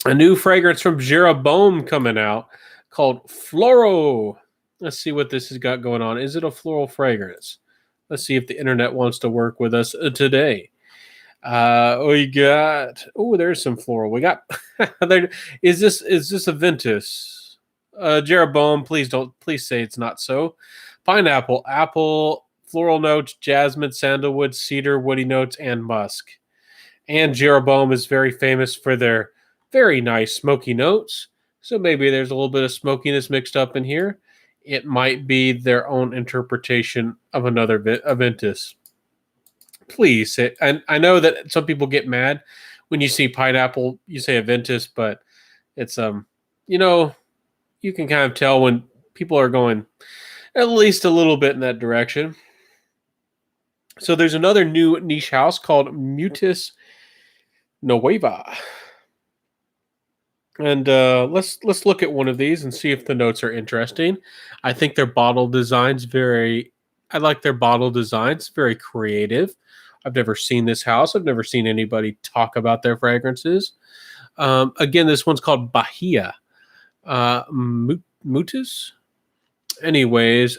a new fragrance from Jeroboam coming out called Floro. Let's see what this has got going on. Is it a floral fragrance? Let's see if the internet wants to work with us today. We got there's some floral. We got is this a Ventus? Jeroboam, please say it's not so. Pineapple, apple, floral notes, jasmine, sandalwood, cedar, woody notes, and musk. And Jeroboam is very famous for their very nice smoky notes. So maybe there's a little bit of smokiness mixed up in here. It might be their own interpretation of another Ventus. Please say, and I know that some people get mad when you see pineapple, you say Aventus, but it's you can kind of tell when people are going at least a little bit in that direction. So there's another new niche house called Mutis Nueva. And let's look at one of these and see if the notes are interesting. I think their bottle design's I like their bottle designs, very creative. I've never seen this house. I've never seen anybody talk about their fragrances. Again, this one's called Bahia. Mutis? Anyways,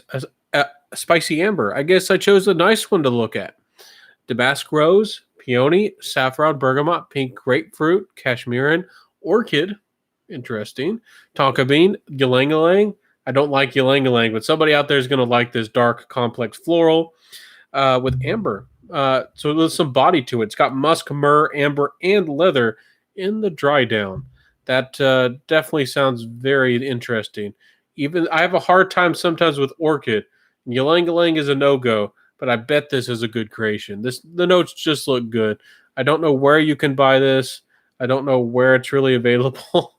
a spicy amber. I guess I chose a nice one to look at. Damask rose, peony, saffron, bergamot, pink grapefruit, cashmeran, orchid. Interesting. Tonka bean, ylang-ylang. I don't like ylang-ylang, but somebody out there is going to like this dark, complex floral with amber. So there's some body to it. It's got musk, myrrh, amber, and leather in the dry down. That definitely sounds very interesting. Even I have a hard time sometimes with orchid. Ylang-ylang is a no-go, but I bet this is a good creation. The notes just look good. I don't know where you can buy this. I don't know where it's really available.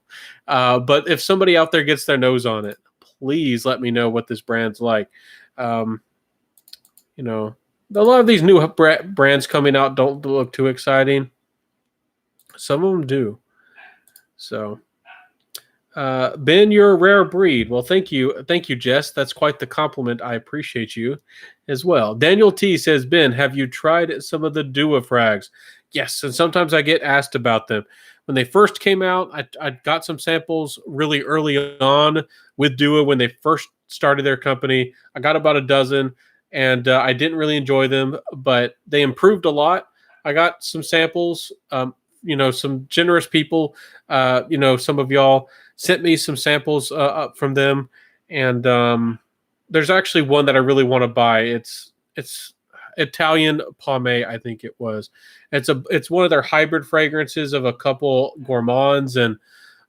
But if somebody out there gets their nose on it, please let me know what this brand's like. A lot of these new brands coming out don't look too exciting. Some of them do. So, Ben, you're a rare breed. Well, thank you, Jess. That's quite the compliment. I appreciate you as well. Daniel T says, Ben, have you tried some of the Dua frags? Yes, and sometimes I get asked about them. When they first came out, I got some samples really early on with Dua when they first started their company. I got about a dozen, and I didn't really enjoy them, but they improved a lot. I got some samples. Some generous people, some of y'all sent me some samples up from them, and there's actually one that I really want to buy. It's Italian Pommet, I think it was. It's one of their hybrid fragrances of a couple gourmands, and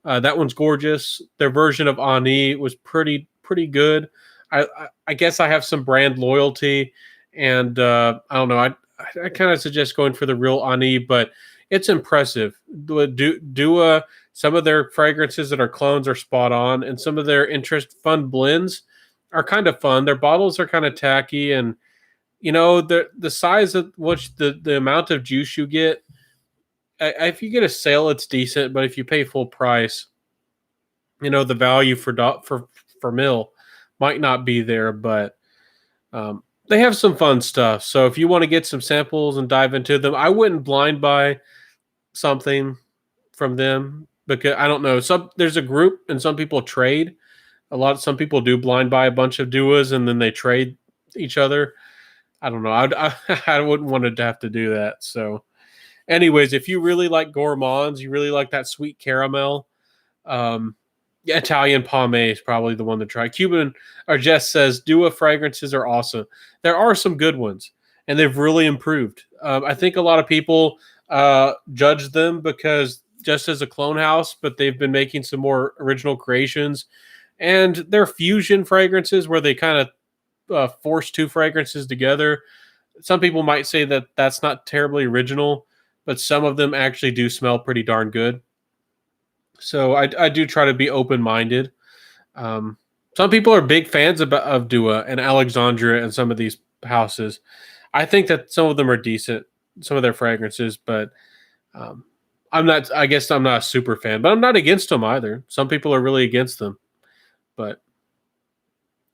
that one's gorgeous. Their version of Ani was pretty good. I guess I have some brand loyalty, and I don't know. I kind of suggest going for the real Ani, but it's impressive. Dua, some of their fragrances that are clones are spot on, and some of their fun blends are kind of fun. Their bottles are kind of tacky, and the size of which the amount of juice you get. If you get a sale, it's decent, but if you pay full price, the value for mil might not be there. But they have some fun stuff. So if you want to get some samples and dive into them, I wouldn't blind buy something from them because I don't know. There's a group and some people trade. Some people do blind buy a bunch of Duas and then they trade each other. I don't know. I wouldn't want to have to do that. So, anyways, if you really like gourmands, you really like that sweet caramel, Yeah, Italian Pomade is probably the one to try. Cuban or Jess says Dua fragrances are awesome. There are some good ones, and they've really improved. I think a lot of people judge them because just as a clone house, but they've been making some more original creations, and they're fusion fragrances where they kind of force two fragrances together. Some people might say that that's not terribly original, but some of them actually do smell pretty darn good. So I do try to be open minded. Some people are big fans of Dua and Alexandria and some of these houses. I think that some of them are decent, some of their fragrances, but um, I'm not. I guess I'm not a super fan, but I'm not against them either. Some people are really against them, but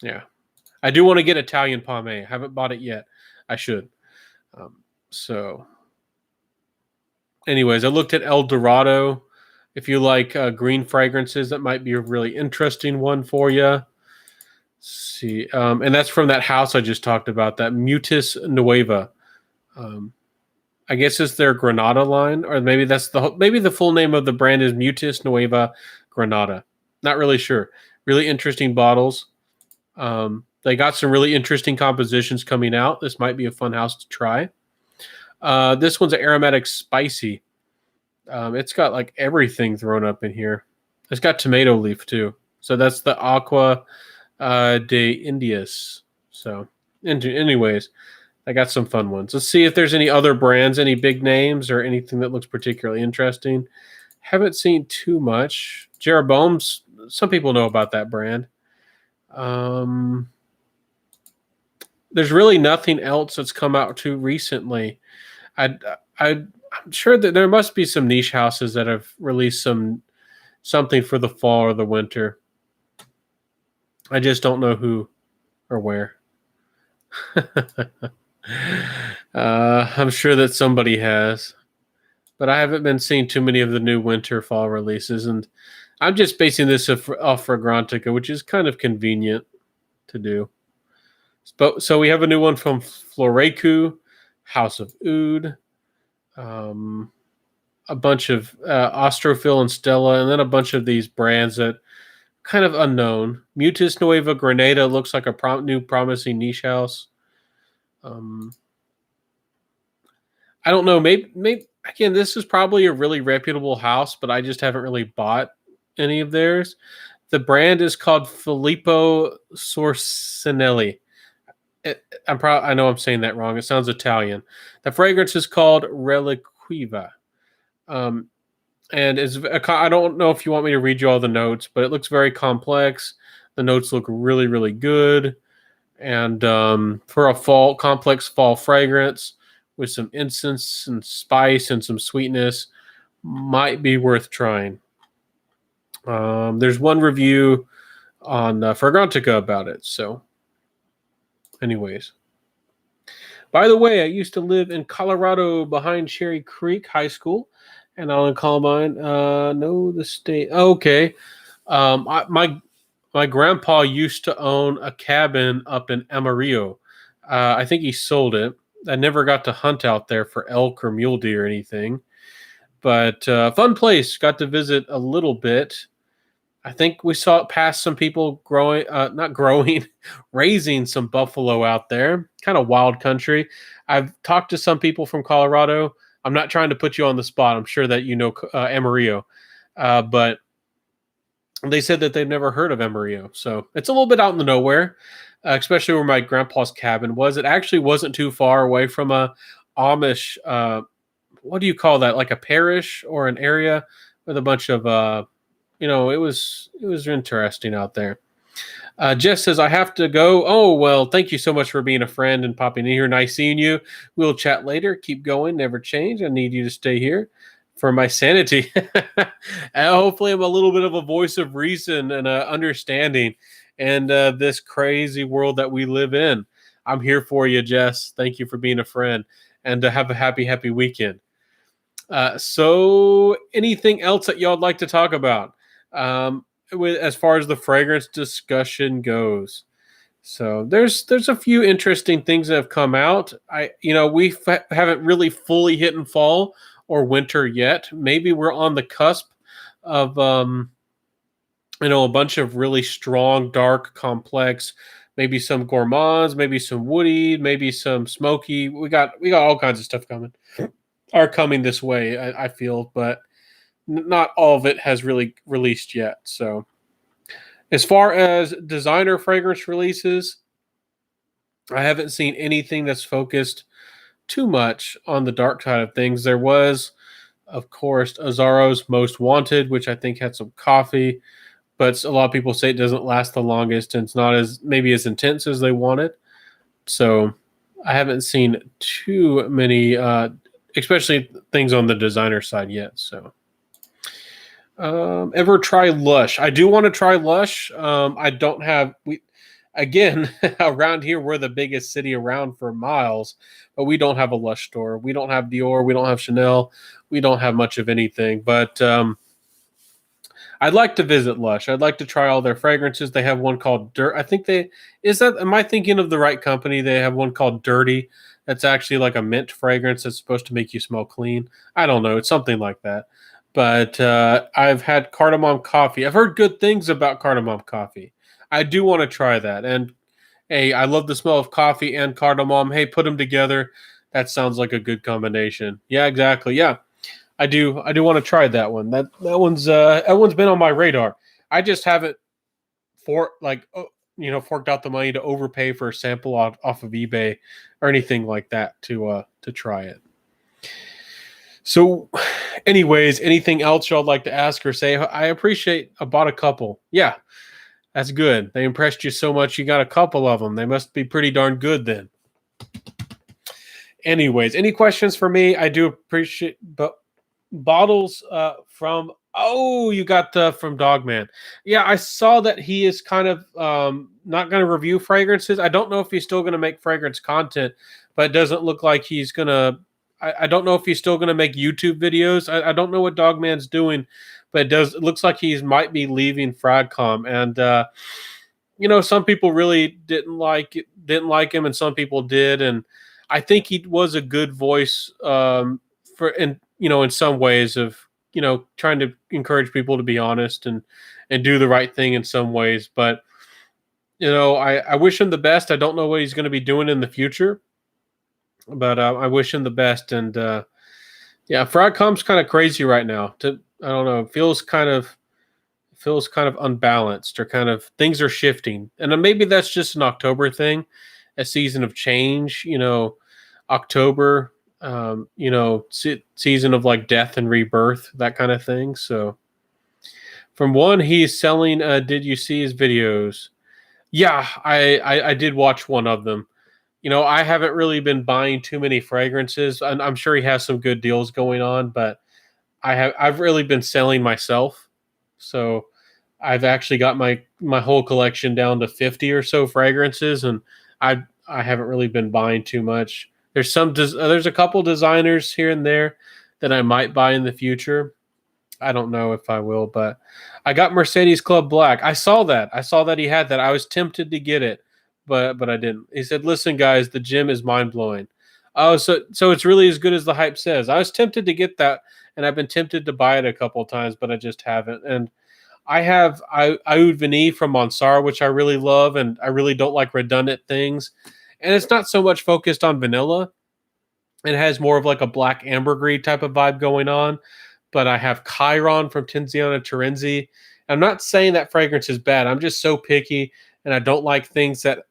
yeah, I do want to get Italian Pomade. I haven't bought it yet. I should. So, anyways, I looked at El Dorado. If you like green fragrances, that might be a really interesting one for you. See, and that's from that house I just talked about, that Mutis Nueva. I guess it's their Granada line, or maybe the full name of the brand is Mutis Nueva Granada. Not really sure. Really interesting bottles. They got some really interesting compositions coming out. This might be a fun house to try. This one's an aromatic spicy. It's got like everything thrown up in here. It's got tomato leaf too. So that's the Aqua de Indias. So, anyways, I got some fun ones. Let's see if there's any other brands, any big names, or anything that looks particularly interesting. Haven't seen too much. Jeroboam's, some people know about that brand. There's really nothing else that's come out too recently. I'm sure that there must be some niche houses that have released something for the fall or the winter. I just don't know who or where. I'm sure that somebody has, but I haven't been seeing too many of the new winter fall releases, and I'm just basing this off Fragrantica, which is kind of convenient to do. So we have a new one from Floreku, House of Oud, a bunch of Ostrophil and Stella, and then a bunch of these brands that kind of unknown. Mutis Nueva Granada looks like a new promising niche house. I don't know. Maybe again, this is probably a really reputable house, but I just haven't really bought any of theirs. The brand is called Filippo Sorcinelli. I know I'm saying that wrong. It sounds Italian. The fragrance is called Reliquiva. And I don't know if you want me to read you all the notes, but it looks very complex. The notes look really, really good. And for a complex fall fragrance with some incense and spice and some sweetness, might be worth trying. There's one review on Fragrantica about it. So, anyways. By the way, I used to live in Colorado behind Cherry Creek High School. And I'll call mine. No, the state. Okay. My grandpa used to own a cabin up in Amarillo. I think he sold it. I never got to hunt out there for elk or mule deer or anything. But fun place. Got to visit a little bit. I think we saw it past some people raising some buffalo out there. Kind of wild country. I've talked to some people from Colorado. I'm not trying to put you on the spot. I'm sure that you know Amarillo. But they said that they've never heard of Amarillo. So it's a little bit out in the nowhere, especially where my grandpa's cabin was. It actually wasn't too far away from a Amish, what do you call that? Like a parish or an area with a bunch of, it was interesting out there. Jess says, I have to go. Oh, well, thank you so much for being a friend and popping in here. Nice seeing you. We'll chat later. Keep going. Never change. I need you to stay here for my sanity. And hopefully I'm a little bit of a voice of reason and understanding and this crazy world that we live in. I'm here for you, Jess. Thank you for being a friend, and have a happy weekend. So anything else that y'all would like to talk about? As far as the fragrance discussion goes. So there's a few interesting things that have come out. We haven't really fully hit in fall or winter yet. Maybe we're on the cusp of A bunch of really strong, dark, complex, maybe some gourmands, maybe some woody, maybe some smoky. We got all kinds of stuff coming, are coming this way. I feel, but not all of it has really released yet. So, as far as designer fragrance releases, I haven't seen anything that's focused too much on the dark side of things. There was, of course, Azzaro's Most Wanted, which I think had some coffee, but a lot of people say it doesn't last the longest and it's not as maybe as intense as they wanted. So I haven't seen too many, especially things on the designer side yet. So ever try Lush? I do want to try Lush. I don't have we again around here. We're the biggest city around for miles, but we don't have a Lush store. We don't have Dior. We don't have Chanel. We don't have much of anything. But I'd like to visit Lush. I'd like to try all their fragrances. They have one called Dirt. I think they is that. Am I thinking of the right company? They have one called Dirty. That's actually like a mint fragrance that's supposed to make you smell clean. I don't know. It's something like that. But I've had cardamom coffee. I've heard good things about cardamom coffee. I do want to try that. And hey, I love the smell of coffee and cardamom. Hey, put them together. That sounds like a good combination. Yeah, exactly. Yeah, I do want to try that one. That one's been on my radar. I just haven't forked out the money to overpay for a sample off of eBay or anything like that to try it. So, anyways, anything else y'all like to ask or say? I appreciate I bought a couple. Yeah, that's good. They impressed you so much you got a couple of them. They must be pretty darn good then. Anyways, any questions for me? I do appreciate bottles from you got from Dogman. Yeah, I saw that he is kind of not going to review fragrances. I don't know if he's still going to make fragrance content, but it doesn't look like he's going to. I don't know if he's still going to make YouTube videos. I don't know what Dogman's doing, but it looks like he might be leaving Fragcom. And some people really didn't like him, and some people did. And I think he was a good voice in some ways of trying to encourage people to be honest and do the right thing in some ways. But I wish him the best. I don't know what he's going to be doing in the future, but I wish him the best. And yeah, Fragcom's kind of crazy right now. I don't know, feels kind of unbalanced, or kind of things are shifting. And then maybe that's just an October thing, a season of change. October, season of like death and rebirth, that kind of thing. So from one, he's selling. Did you see his videos? Yeah, I did watch one of them. I haven't really been buying too many fragrances, and I'm sure he has some good deals going on, but I've really been selling myself. So I've actually got my whole collection down to 50 or so fragrances, and I haven't really been buying too much. There's a couple designers here and there that I might buy in the future. I don't know if I will, but I got Mercedes Club Black. I saw that he had that. I was tempted to get it, but I didn't. He said, "Listen, guys, the gym is mind blowing." Oh, so it's really as good as the hype says. I was tempted to get that, and I've been tempted to buy it a couple of times, but I just haven't. And I have Oud Veni from Monsar, which I really love, and I really don't like redundant things. And it's not so much focused on vanilla. It has more of like a black ambergris type of vibe going on. But I have Chiron from Tiziana Terenzi. I'm not saying that fragrance is bad. I'm just so picky, and I don't like things that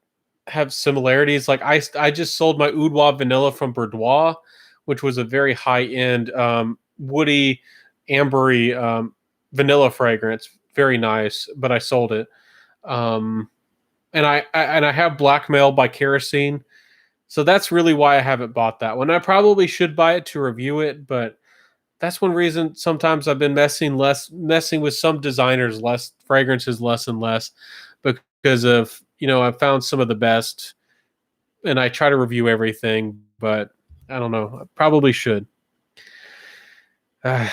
have similarities. Like I just sold my Oud vanilla from Boudoir, which was a very high end woody, ambery vanilla fragrance. Very nice, but I sold it. And I have Blackmail by Kerosene. So that's really why I haven't bought that one. I probably should buy it to review it, but that's one reason sometimes I've been messing with some designers less, fragrances less and less, because of I've found some of the best, and I try to review everything, but I don't know. I probably should. Do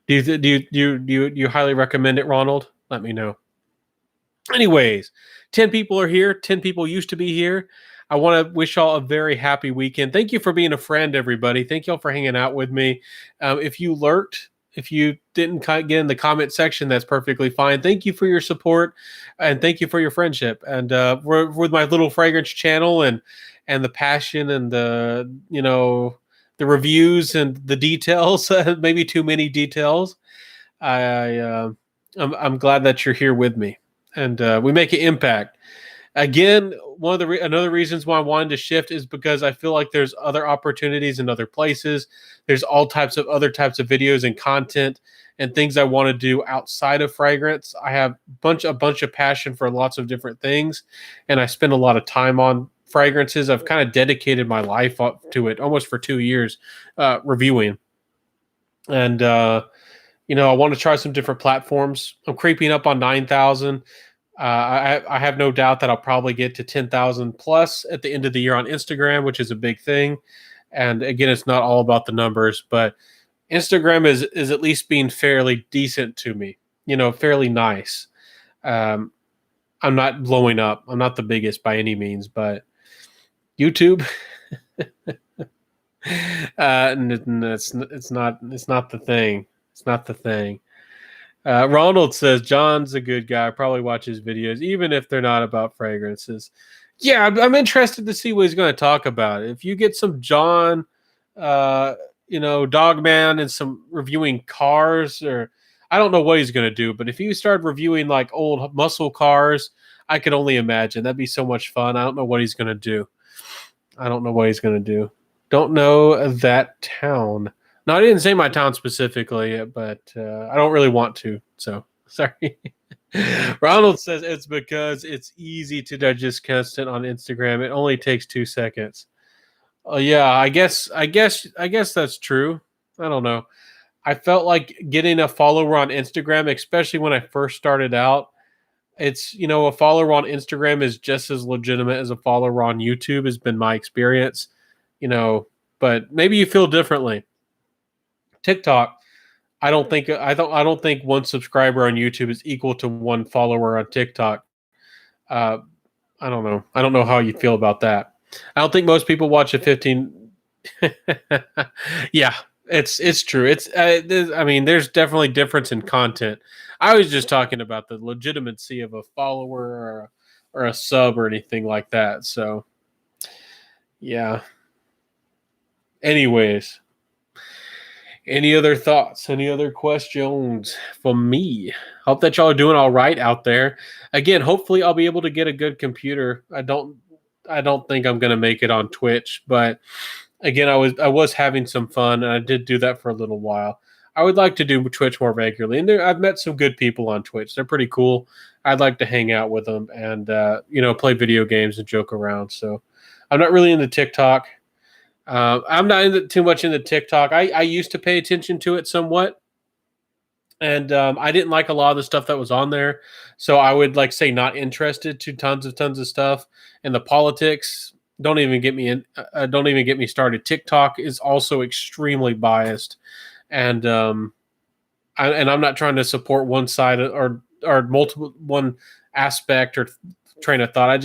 you highly recommend it, Ronald? Let me know. Anyways, 10 people are here. 10 people used to be here. I want to wish y'all a very happy weekend. Thank you for being a friend, everybody. Thank y'all for hanging out with me. If you lurked If you didn't get in the comment section, that's perfectly fine. Thank you for your support, and thank you for your friendship. And with my little fragrance channel and the passion and the reviews and the details, maybe too many details. I'm glad that you're here with me, and we make an impact. Again, one of the another reasons why I wanted to shift is because I feel like there's other opportunities in other places. There's all types of other types of videos and content and things I want to do outside of fragrance. I have a bunch of passion for lots of different things, and I spend a lot of time on fragrances. I've kind of dedicated my life up to it almost for 2 years, reviewing. And I want to try some different platforms. I'm creeping up on 9,000. I have no doubt that I'll probably get to 10,000 plus at the end of the year on Instagram, which is a big thing. And again, it's not all about the numbers, but Instagram is at least being fairly decent to me, fairly nice. I'm not blowing up. I'm not the biggest by any means, but YouTube, it's not the thing. It's not the thing. Ronald says John's a good guy. I probably watch his videos, even if they're not about fragrances. Yeah, I'm interested to see what he's going to talk about. If you get some John, Dogman, and some reviewing cars, or I don't know what he's going to do, but if you start reviewing like old muscle cars, I could only imagine that'd be so much fun. I don't know what he's going to do. Don't know that town. No, I didn't say my town specifically, but I don't really want to. So sorry. Ronald says it's because it's easy to digest content on Instagram. It only takes 2 seconds. Yeah, I guess that's true. I don't know. I felt like getting a follower on Instagram, especially when I first started out. It's a follower on Instagram is just as legitimate as a follower on YouTube. Has been my experience. But maybe you feel differently. TikTok, I don't think one subscriber on YouTube is equal to one follower on TikTok. I don't know. I don't know how you feel about that. I don't think most people watch a 15. Yeah, it's true. There's definitely difference in content. I was just talking about the legitimacy of a follower or a sub or anything like that. So, yeah. Anyways, any other thoughts? Any other questions for me? Hope that y'all are doing all right out there. Again, hopefully I'll be able to get a good computer. I don't think I'm going to make it on Twitch, but again, I was having some fun, and I did do that for a little while. I would like to do Twitch more regularly, and I've met some good people on Twitch. They're pretty cool. I'd like to hang out with them and play video games and joke around. So I'm not really into TikTok. I'm not too much into TikTok. I used to pay attention to it somewhat, and I didn't like a lot of the stuff that was on there. So I would say not interested to tons of stuff. And the politics, don't even get me in. Don't even get me started. TikTok is also extremely biased, and I'm not trying to support one side or multiple one aspect or train of thought. I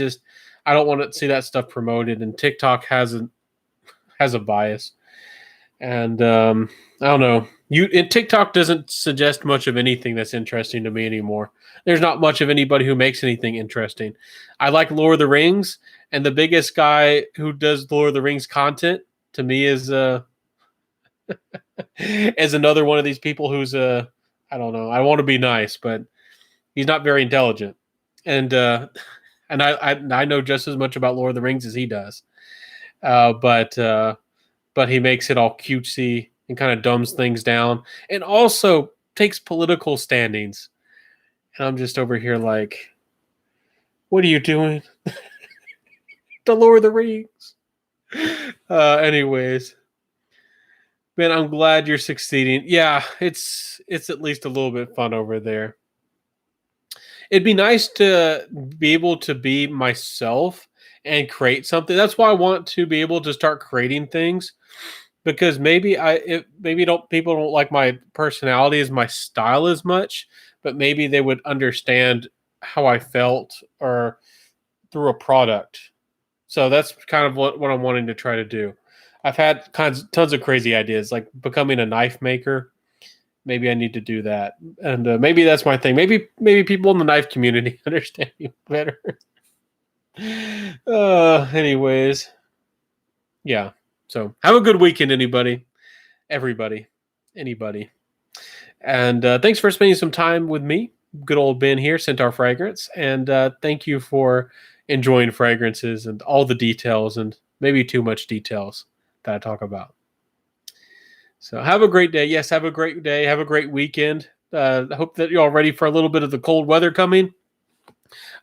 don't want to see that stuff promoted, and TikTok has a bias, and I don't know. TikTok doesn't suggest much of anything that's interesting to me anymore. There's not much of anybody who makes anything interesting. I like Lord of the Rings, and the biggest guy who does Lord of the Rings content to me is as another one of these people who's I don't know. I want to be nice, but he's not very intelligent, and I know just as much about Lord of the Rings as he does. But he makes it all cutesy and kind of dumbs things down, and also takes political standings. And I'm just over here like, what are you doing? The Lord of the Rings. Anyways, man, I'm glad you're succeeding. Yeah, it's at least a little bit fun over there. It'd be nice to be able to be myself and create something. That's why I want to be able to start creating things, because maybe people don't like my personality as my style as much, but maybe they would understand how I felt or through a product. So that's kind of what I'm wanting to try to do. I've had tons of crazy ideas, like becoming a knife maker, maybe I need to do that, and maybe that's my thing. Maybe people in the knife community understand me better. Anyways, yeah. So have a good weekend, everybody, anybody, and thanks for spending some time with me. Good old Ben here, Centaur Fragrance, and thank you for enjoying fragrances and all the details and maybe too much details that I talk about. So have a great day. Yes, have a great day. Have a great weekend. I hope that you're all ready for a little bit of the cold weather coming.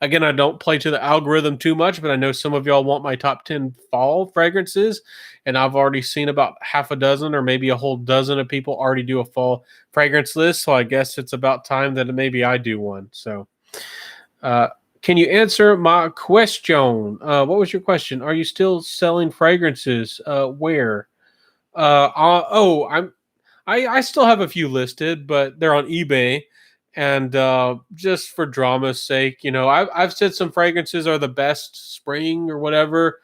Again, I don't play to the algorithm too much, but I know some of y'all want my top 10 fall fragrances, and I've already seen about half a dozen or maybe a whole dozen of people already do a fall fragrance list, so I guess it's about time that maybe I do one. So, can you answer my question? What was your question? Are you still selling fragrances? Where? I still have a few listed, but they're on eBay. And just for drama's sake, I've said some fragrances are the best spring or whatever,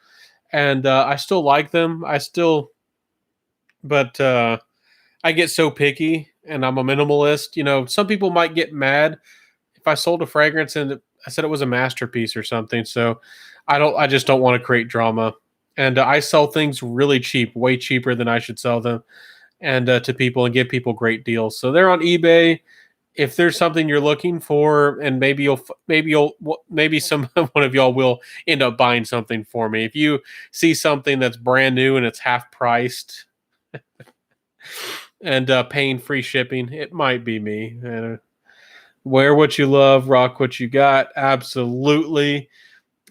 and I still like them. But I get so picky, and I'm a minimalist. Some people might get mad if I sold a fragrance and I said it was a masterpiece or something. So I just don't want to create drama, and I sell things really cheap, way cheaper than I should sell them, and to people and give people great deals. So they're on eBay. If there's something you're looking for, and maybe some one of y'all will end up buying something for me. If you see something that's brand new and it's half priced and paying free shipping, it might be me. Wear what you love, rock what you got. Absolutely,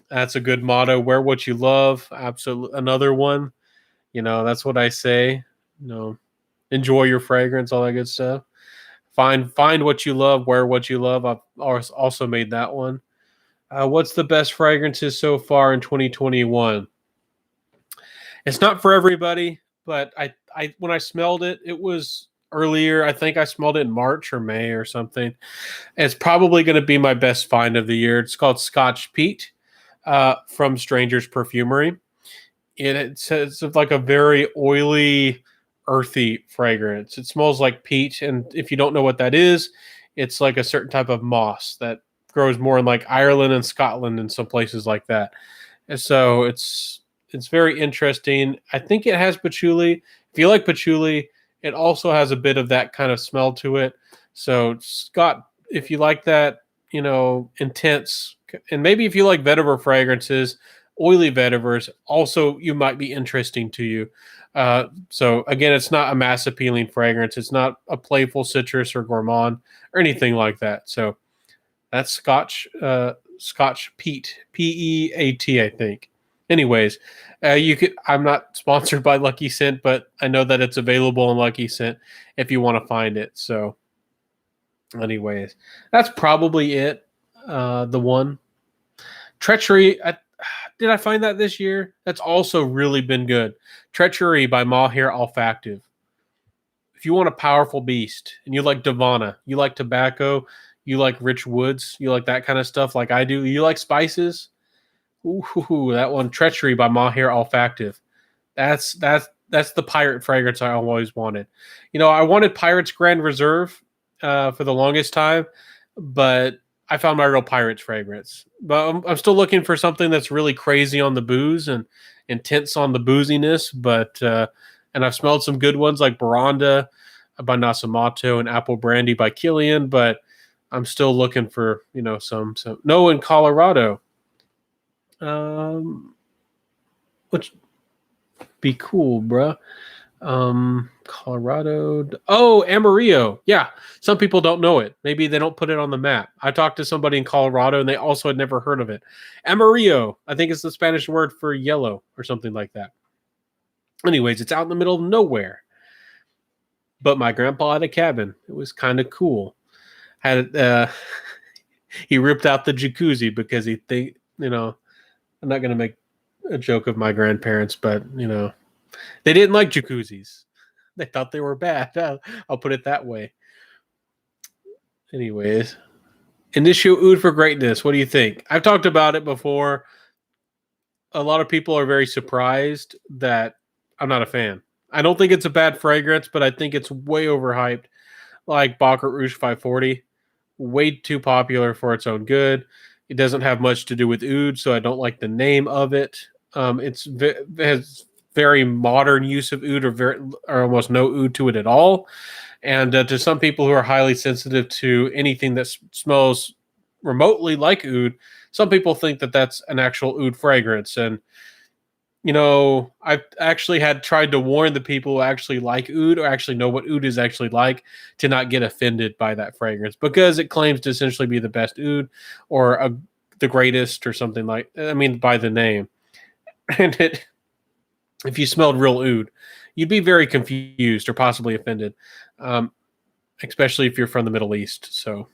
that's a good motto. Wear what you love. Absolutely, another one. That's what I say. Enjoy your fragrance, all that good stuff. Find what you love, wear what you love. I've also made that one. What's the best fragrances so far in 2021? It's not for everybody, but I when I smelled it, it was earlier. I think I smelled it in March or May or something. It's probably going to be my best find of the year. It's called Scotch Peat from Stranger's Perfumery. It's like a very oily, earthy fragrance. It smells like peat, and if you don't know what that is, it's like a certain type of moss that grows more in like Ireland and Scotland and some places like that. And so it's very interesting. I think it has patchouli. If you like patchouli, it also has a bit of that kind of smell to it. So Scott, if you like that, intense, and maybe if you like vetiver fragrances, oily vetivers also you might be interesting to you. So again, it's not a mass appealing fragrance. It's not a playful citrus or gourmand or anything like that. So that's Scotch Peat, Peat, I think. Anyways, I'm not sponsored by Lucky Scent, but I know that it's available on Lucky Scent if you want to find it. So anyways, that's probably it. The one Treachery. Did I find that this year? That's also really been good. Treachery by Mahir Olfactive. If you want a powerful beast and you like Davana, you like tobacco, you like rich woods, you like that kind of stuff like I do, you like spices, ooh, that one, Treachery by Mahir Olfactive. That's the pirate fragrance I always wanted. I wanted Pirates Grand Reserve for the longest time, but I found my real Pirates fragrance. But I'm still looking for something that's really crazy on the booze and intense on the booziness. But and I've smelled some good ones like Baranda by Nasamato and Apple Brandy by Killian. But I'm still looking for some. No, in Colorado, which be cool, bruh. Colorado. Oh, Amarillo. Yeah. Some people don't know it. Maybe they don't put it on the map. I talked to somebody in Colorado and they also had never heard of it. Amarillo, I think it's the Spanish word for yellow or something like that. Anyways, it's out in the middle of nowhere. But my grandpa had a cabin. It was kind of cool. He ripped out the jacuzzi because he think, I'm not going to make a joke of my grandparents, but they didn't like jacuzzis. They thought they were bad. I'll put it that way. Anyways, Initio Oud for Greatness. What do you think? I've talked about it before. A lot of people are very surprised that I'm not a fan. I don't think it's a bad fragrance, but I think it's way overhyped. like Baccarat Rouge 540. Way too popular for its own good. It doesn't have much to do with oud, so I don't like the name of it. It has very modern use of oud, or almost no oud to it at all. And to some people who are highly sensitive to anything that smells remotely like oud, some people think that that's an actual oud fragrance. And I've actually had tried to warn the people who actually like oud or actually know what oud is actually like to not get offended by that fragrance because it claims to essentially be the best oud or the greatest or something by the name. And if you smelled real oud, you'd be very confused or possibly offended, especially if you're from the Middle East. So,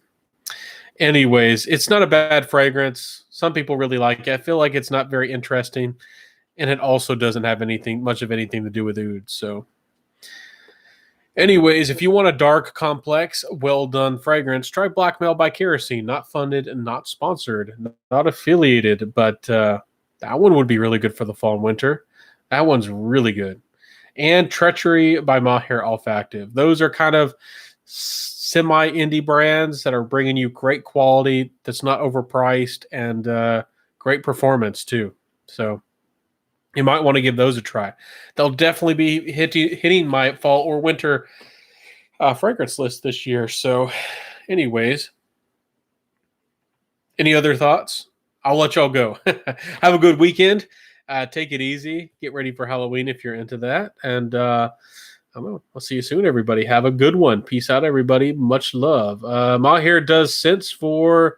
anyways, it's not a bad fragrance. Some people really like it. I feel like it's not very interesting, and it also doesn't have much of anything to do with oud. So, anyways, if you want a dark, complex, well done fragrance, try Blackmail by Kerosene. Not funded and not sponsored, not affiliated, but that one would be really good for the fall and winter. That one's really good. And Treachery by Maher Olfactive. Those are kind of semi-indie brands that are bringing you great quality that's not overpriced and great performance too. So you might want to give those a try. They'll definitely be hitting my fall or winter fragrance list this year. So anyways, any other thoughts? I'll let y'all go. Have a good weekend. Take it easy. Get ready for Halloween if you're into that. And I'll see you soon, everybody. Have a good one. Peace out, everybody. Much love. Maher does scents for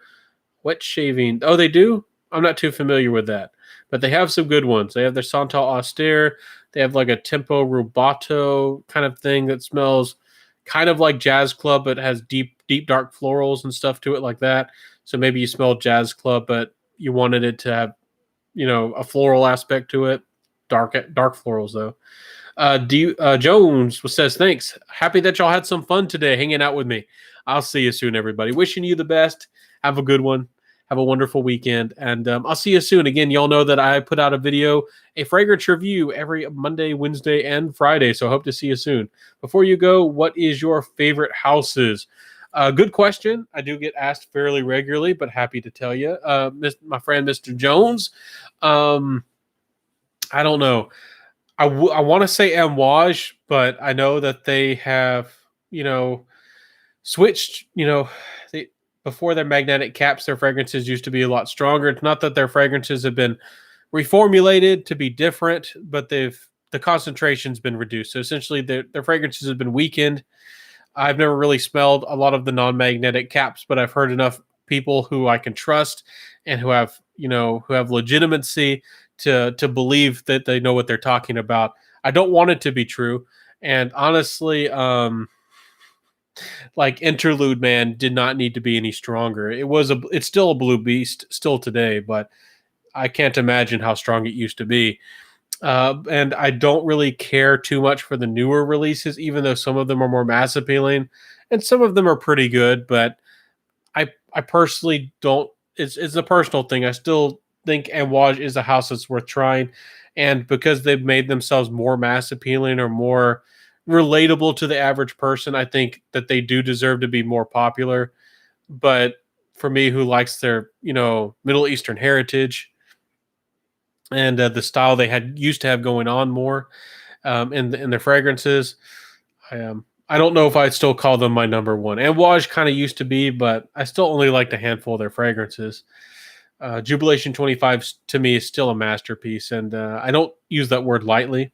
wet shaving. Oh, they do? I'm not too familiar with that. But they have some good ones. They have their Santal Austere. They have like a Tempo Rubato kind of thing that smells kind of like Jazz Club, but has deep, dark florals and stuff to it like that. So maybe you smelled Jazz Club, but you wanted it to have, a floral aspect to it. Dark florals, though. Jones says, thanks. Happy that y'all had some fun today hanging out with me. I'll see you soon, everybody. Wishing you the best. Have a good one. Have a wonderful weekend. And I'll see you soon. Again, y'all know that I put out a fragrance review every Monday, Wednesday, and Friday. So I hope to see you soon. Before you go, what is your favorite houses? Good question. I do get asked fairly regularly, but happy to tell you. My friend, Mr. Jones. I don't know. I want to say Amouage, but I know that they have, switched, before their magnetic caps, their fragrances used to be a lot stronger. It's not that their fragrances have been reformulated to be different, but the concentration's been reduced. So essentially their fragrances have been weakened. I've never really smelled a lot of the non-magnetic caps, but I've heard enough people who I can trust and who have legitimacy to believe that they know what they're talking about. I don't want it to be true. And honestly, like Interlude Man did not need to be any stronger. It's still a blue beast still today, but I can't imagine how strong it used to be. And I don't really care too much for the newer releases, even though some of them are more mass appealing and some of them are pretty good. But I personally don't. It's a personal thing. I still think Amouage is a house that's worth trying, and because they've made themselves more mass appealing or more relatable to the average person, I think that they do deserve to be more popular. But for me, who likes their Middle Eastern heritage and the style they used to have going on more in their fragrances, I don't know if I'd still call them my number one. Amouage kind of used to be, but I still only liked a handful of their fragrances. Jubilation 25 to me is still a masterpiece, and I don't use that word lightly.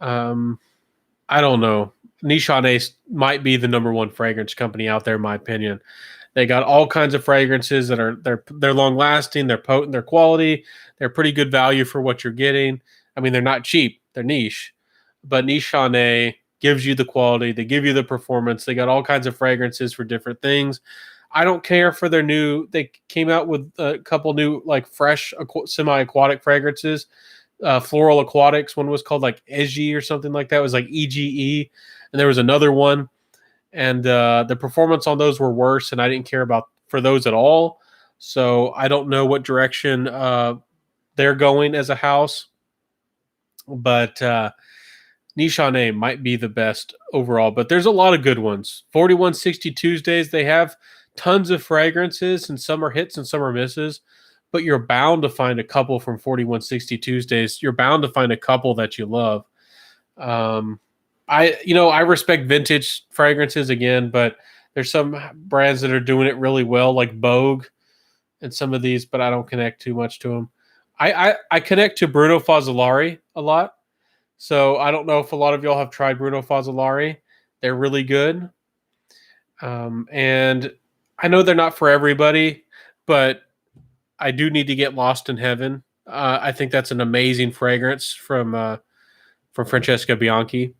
I don't know. Nichane might be the number one fragrance company out there, in my opinion. They got all kinds of fragrances that they're long lasting, they're potent, they're quality, they're pretty good value for what you're getting. I mean, they're not cheap, they're niche, but Nichane gives you the quality, they give you the performance. They got all kinds of fragrances for different things. I don't care for they came out with a couple new like fresh semi-aquatic fragrances. Floral Aquatics. One was called like Ege or something like that. It was like EGE, and there was another one, and the performance on those were worse, and I didn't care for those at all. So I don't know what direction they're going as a house, but Nishane might be the best overall, but there's a lot of good ones. 4160 Tuesdays, they have tons of fragrances, and some are hits and some are misses, but you're bound to find a couple from 4160 Tuesdays. You're bound to find a couple that you love. I respect vintage fragrances again, but there's some brands that are doing it really well, like Vogue and some of these, but I don't connect too much to them. I connect to Bruno Fazzolari a lot. So I don't know if a lot of y'all have tried Bruno Fazzolari. They're really good. And I know they're not for everybody, but I do need to get Lost in Heaven. I think that's an amazing fragrance from Francesca Bianchi.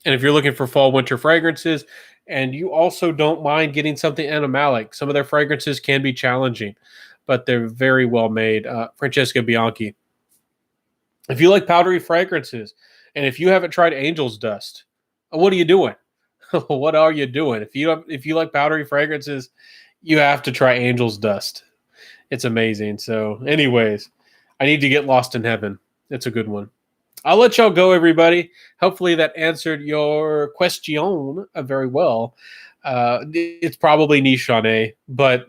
And if you're looking for fall winter fragrances, and you also don't mind getting something animalic, some of their fragrances can be challenging, but they're very well made. Francesca Bianchi. If you like powdery fragrances, and if you haven't tried Angel's Dust, what are you doing? What are you doing? If you like powdery fragrances, you have to try Angel's Dust. It's amazing. So, anyways, I need to get Lost in Heaven. It's a good one. I'll let y'all go, everybody. Hopefully that answered your question very well. It's probably Nishane, but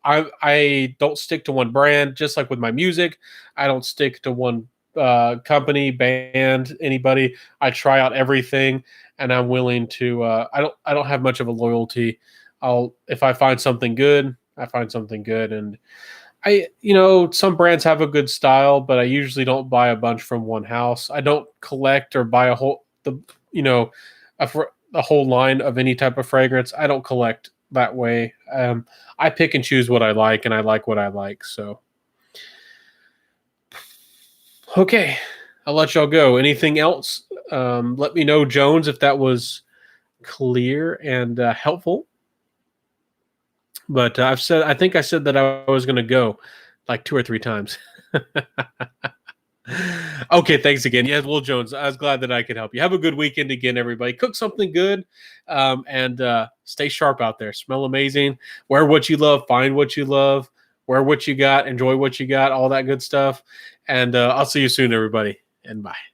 I don't stick to one brand. Just like with my music, I don't stick to one company, band, anybody. I try out everything, and I'm willing to. I don't have much of a loyalty. If I find something good, I find something good, and some brands have a good style, but I usually don't buy a bunch from one house. I don't collect or buy a whole line of any type of fragrance. I don't collect that way. I pick and choose what I like, and I like what I like. So, okay, I'll let y'all go. Anything else? Let me know, Jones, if that was clear and helpful. But I think I said that I was going to go like 2 or 3 times. Okay, thanks again. Yes, Will Jones, I was glad that I could help you. Have a good weekend again, everybody. Cook something good, and stay sharp out there. Smell amazing. Wear what you love. Find what you love. Wear what you got. Enjoy what you got. All that good stuff. And I'll see you soon, everybody. And bye.